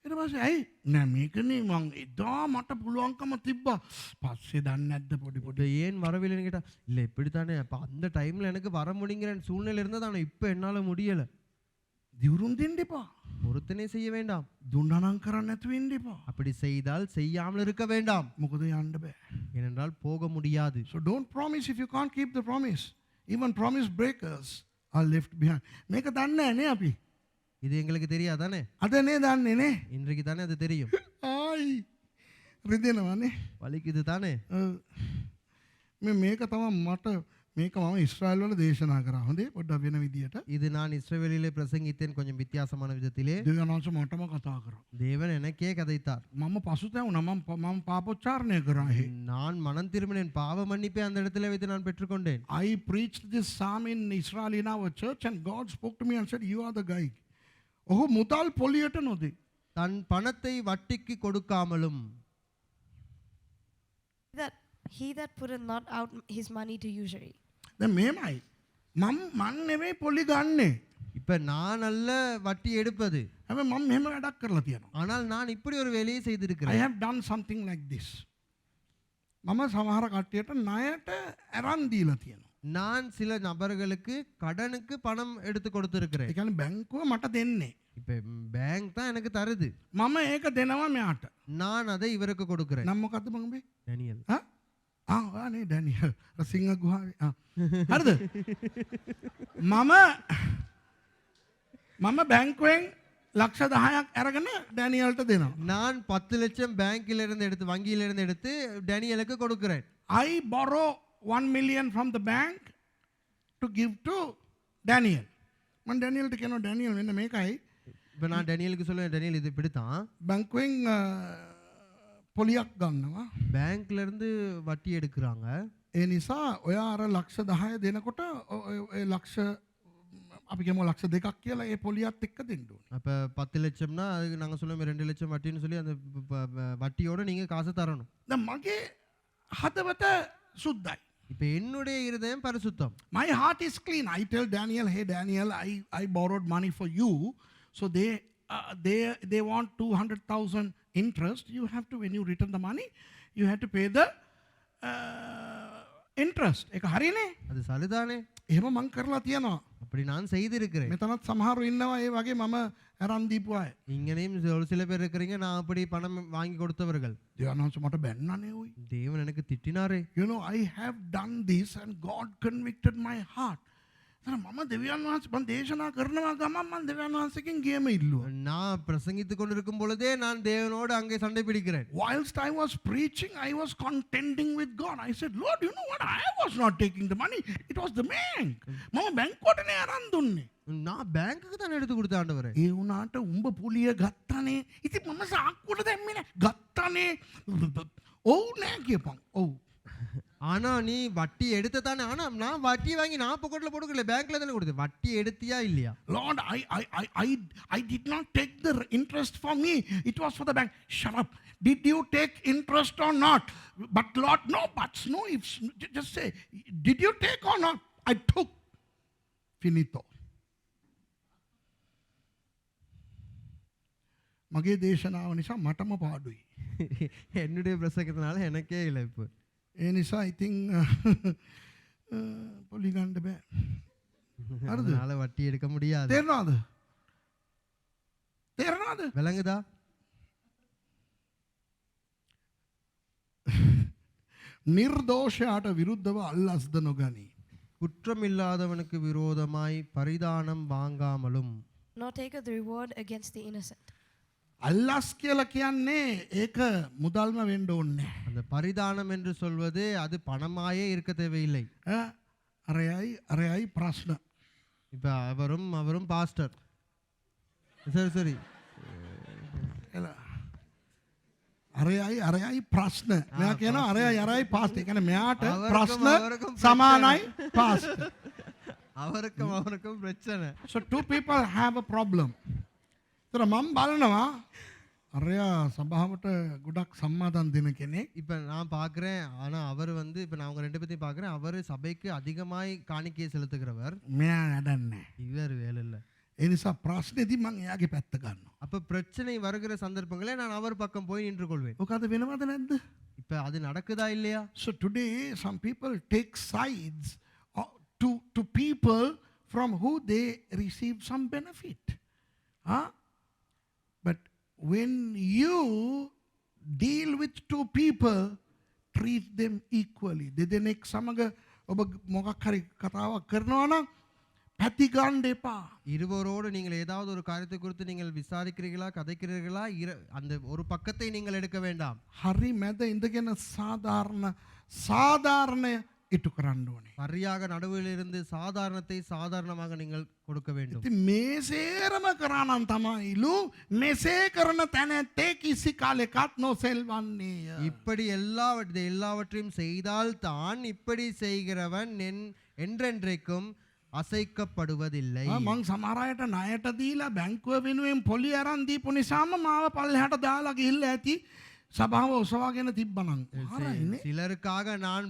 ඊට පස්සේ ඇයි නෑ මේකනේ මං එදා මට පුළුවන්කම තිබ්බා. පස්සේ දන්නේ නැද්ද පොඩි இது ஏன் வரவில்லைன்னு கேட்டா இல்ல இப்படித்தானே அப்ப அந்த டைம்ல எனக்கு வர முடிங்கிற சூழ்நிலை இருந்தது ஆனா இப்ப என்னால முடியல. දිවුරුම් දෙන්න එපා. பொருத்தனை செய்ய வேண்டாம். දුන්නානම් කරන්න නැතුව ඉන්න එපා. அப்படி செய்தால் செய்யாமல் இருக்க வேண்டாம். මොකද යන්න බෑ. ஏனென்றால் போக முடியாது. So don't promise if you can't keep the promise. Even promise breakers are left behind. මේක දන්නේ නැහැ නේ අපි. இது எங்களுக்கு தெரியாதானே? අද නේ දන්නේ නේ. இன்றைக்கு தானே அது தெரியும். ආයි රිදෙනවනේ. வலிக்குது தானே? මේක තමයි මට මේක මම ඉස්රායල් වල දේශනා කරා. හොඳේ පොඩ්ඩක් වෙන විදියට. இது நான் இஸ்ரவேலிலே பிரசங்கித்தேன் கொஞ்சம் வித்தியாசமான விதத்திலே. දෙවියන්වහන්සේ මටම කතා කරා. தேவன் எனக்கே கதைத்தார். මම පසුතැවුණා. මම පාපොච්චාරණය කරා එහෙ. நான் மனம் திரும்பினேன். பாவ மன்னிப்பை அந்த இடத்துல வைத்து நான் பெற்றுக்கொண்டேன். I preached this psalm in Israel in our church and God spoke to me and said you are the guy. ඔහු මුදල් පොලියට නොදේ. தன் பணத்தை வட்டிக்கு கொடுக்காமலும் That he that putteth not out his money to usury. දැන් මෙහෙමයි. මම නෙවෙයි පොලි ගන්නෙ. இப்ப நான் அல்ல வட்டி எடுப்பது. හැබැයි මම මෙහෙම වැඩක් කරලා තියෙනවා. ஆனால் நான் இப்படி ஒரு வேலையை I செய்திருக்கிறேன். have done something like this. මම සමහර කට්ටියට ණයට අරන් දීලා තියෙනවා. நான் சில நபர்களுக்கு கடனுக்கு பணம் எடுத்து கொடுத்திருக்கிறேன். ඒ කියන්නේ බැංකුව මට දෙන්නේ. இப்ப பேங்க் தான் எனக்கு தருது. මම ඒක දෙනවා මෙයාට. நான் அதை இவருக்கு கொடுக்கிறேன். නම් මොකද්ද මං උඹේ? டேனியல். හා? ආනේ ඩැනියල් සිංහ ගුහාවේ හරිද මම බැංකුවෙන් ලක්ෂ 10ක් අරගෙන ඩැනියල්ට දෙනවා. நான் 10 லட்சம் பேங்க்ல இருந்து எடுத்து வங்கியில இருந்து எடுத்து டேனியலுக்கு கொடுக்கிறேன். I borrow 1 million from the bank to give to Daniel. මම ඩැනියල්ට කියනවා ඩැනියල් මෙන්න මේකයි இப்போ நான் டேனியலுக்கு சொல்லுவேன் டேனியல் இது இப்படித்தான் බැංකුවෙන් පොලියක් ගන්නවා. பேங்க்ல இருந்து வட்டி எடுக்கிறாங்க. ඒ නිසා ඔයා අර ලක්ෂ 10 දෙනකොට ඒ ලක්ෂ අපි කියමු ලක්ෂ 2ක් කියලා ඒ පොලියත් එක්ක දෙන්න ඕනේ. அப்ப 10 லட்சம்னா அதுக்கு நாங்க சொல்லுவோம் 2 லட்சம் வட்டின்னு சொல்லி அந்த வட்டியோட நீங்க காசு தரணும். දැන් මගේ හදවත සුද්ධයි. இப்போ என்னுடைய இருதயம் பரிசுத்தம். My heart is clean. I tell Daniel, hey Daniel, I borrowed money for you. So they want 200,000 interest. You have to, when you return the money, you have to pay the interest. ඒක හරිනේ. அது சரிதானே? එහෙම මං කරලා තියෙනවා. அப்படி நான் செய்திருக்கிறேன். මෙතනත් සමහරව ඉන්නවා ඒ වගේ මම අරන් දීපු අය. இங்கனையும் ஒரு சில பேர் இருக்கிறீங்க நான் அப்படி பணம் வாங்கி கொடுத்தவர்கள். දෙවනන්ස මට බැන්නනේ ඔයි. தேவன் எனக்கு திட்டினாரே. You know, I have done this and God convicted my heart. මම දෙවියන් වහන්සේ මම දේශනා කරනවා ගමන් මම දෙවියන් වහන්සේගෙන් ගේම ඉල්ලුවා. நான் பிரசங்கித்துக் கொண்டிருக்கும் பொழுதே நான் தேவனோடு அங்கே சண்டை பிடிக்கிறேன். Whilst I was preaching, I was contending with God. I said, Lord, you know what? I was not taking the money. It was the bank. මම බැංකුවටනේ අරන් දුන්නේ. நான் பேங்க்குக்கு தான் எடுத்து கொடுத்த ஆண்டவரே. ඒ වුණාට උඹ පුලිය ගත්තානේ. ඉතින් මම සාක්කුවට දැම්මේ නෑ. ගත්තානේ. ඔව් නෑ කියපන්. ඔව්. ஆனா நீ வட்டி எடுத்த தானே. ஆனா நான் வட்டி வாங்கி நான் பொக்கெட்ல போட்டுக்கல பேங்க்ல தானே கொடுத்தேன். வட்டி எடுத்தியா இல்லையா? Lord, I did not take the interest for me. It was for the bank. Shut up. Did you take interest or not? But Lord, no buts, no ifs. Just say, did you take or not? I took. Finito. මගේ දේශනාව නිසා මටම පාඩුයි. என்னுடைய பிரசங்கத்தினால எனக்கே இழப்பு. ඒ නිසා ඉතින් පොලි ගන්න බෑ. හරිද? அதனால வட்டி எடுக்க முடியாது. තේරෙනවද? තේරෙනවද? விளங்குதா? නිර්දෝෂයාට විරුද්ධව අල්ලස්ද නොගනී. குற்றமில்லாதவனுக்கு விரோதமாய் பரிதானம் வாங்காமலும். Nor taketh the reward against the innocent. අල්ලස් කියලා කියන්නේ ඒක මුදල්ම වෙන්න ඕනේ. அந்த பரிதானம் என்று சொல்வது அது பணமாயே இருக்க தேவையில்லை. අරයයි ප්‍රශ්න. இப்ப அவரும் பாஸ்டர். சரி சரி. අරයයි ප්‍රශ්න. මෙයා කියනවා අරයයි පාස්ට්. ඒ කියන්නේ මෙයාට ප්‍රශ්න අවරකම් සමානයි පාස්ට්. அவருக்கும் பிரச்சனை. So two people have a problem. ඒතර මම බලනවා අරයා සභාවට ගොඩක් සම්මාදන් දෙන කෙනෙක්. இப்போ நான் பார்க்குறேன். ஆனால் அவர் வந்து இப்போ நான் அவங்க ரெண்டு பேர்த்தையும் பார்க்குறேன். அவர் சபைக்கு அதிகமாய் காணிக்கையை செலுத்துகிறவர். මෙයා වැඩන්නේ. இவர் வேலை இல்லை. ඒ නිසා ප්‍රශ්නේදී මම එයාගේ පැත්ත ගන්නවා. அப்போ பிரச்சனை வருகிற சந்தர்ப்பங்களே நான் அவர் பக்கம் போய் நின்று கொள்வேன். ඔකද වෙනවද නැද්ද? இப்போ அது நடக்குதா இல்லையா? So today some people take sides to people from who they receive some benefit. But when you deal with two people, treat them equally. දෙදෙනෙක් සමග ඔබ මොකක් හරි කතාවක් කරනවා නම් පැති ගන්න එපා. இருவரோடு நீங்கள் ஏதாவது ஒரு காரியத்தை குறித்து நீங்கள் விசாரிக்கிறீர்களா கதைக்கிறீர்களா அந்த ஒரு பக்கத்தை நீங்கள் எடுக்க வேண்டாம். හරි මැද ඉඳගෙන සාධාරණය ඉටු කරන්න ඕනේ. சரியாக நடுவில் இருந்து சாதாரணத்தை சாதாரணமாக நீங்கள் கொடுக்க வேண்டும். ඉතින් මේ සේරම කරා නම් තමයිලු මෙසේ කරන තැනැත්තේ කිසි කාලෙකත් නොසෙල්වන්නේය. இப்படி எல்லாவற்றையும் செய்தால் தான் இப்படி செய்கிறவன் என்றென்றைக்கும் அசைக்கப்படுவதில்லை. මං සමහර අයට ණයට දීලා බැංකුව වෙනුවෙන් පොලි අරන් දීපු නිසාම මාව පල්ලෙහාට දාලා ගිහිල්ලා ඇති சபாව ඔසවාගෙන තිබ්බනම් හරිනේ. சிலருக்காக நான்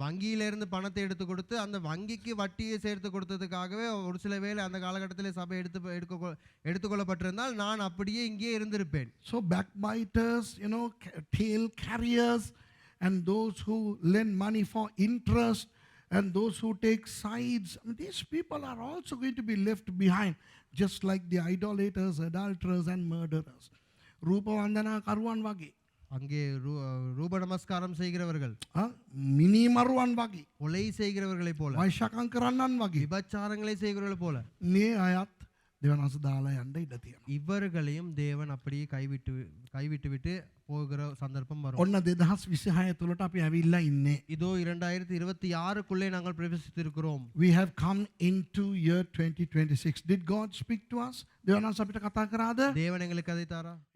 வங்கியிலிருந்து பணத்தை எடுத்து கொடுத்து அந்த வங்கிக்கு வட்டியை சேர்த்து கொடுத்ததுக்காகவே ஒரு சில வேளை அந்த காலகட்டத்தில் சபை எடுத்துக்கொள்ளப்பட்டிருந்தால் நான் அப்படியே இங்கே இருந்திருப்பேன். So backbiters, tail carriers and those who lend money for interest and those who take sides, these people are also going to be left behind, just like the idolaters, adulterers and murderers. රූප වන්දනා කරුවන් වගේ. அங்கே ரூப நமஸ்காரம் செய்கிறவர்கள் මිනීමරුවන් වගේ. கொலை செய்கிறவர்களைப் போல වෛශකං කරන්නන් වගේ. விபச்சாரங்களை செய்கிறவர்கள் போல මේ අයත් දෙවනස දාලා යන්න ඉඩ තියෙනවා. இவர்களையும் தேவன் அப்படியே கைவிட்டு விட்டு போகிற சந்தர்ப்பம் வரும். ඔන්න 2026 තුලට අපි ඇවිල්ලා ඉන්නේ. இதோ 2026க்குள்ளே நாங்கள் பிரவேசித்திருக்கிறோம். We have come into year 2026. Did God speak to us? දෙවනස අපිට කතා කරාද? தேவன் எங்களுக்கு அதை தாரா?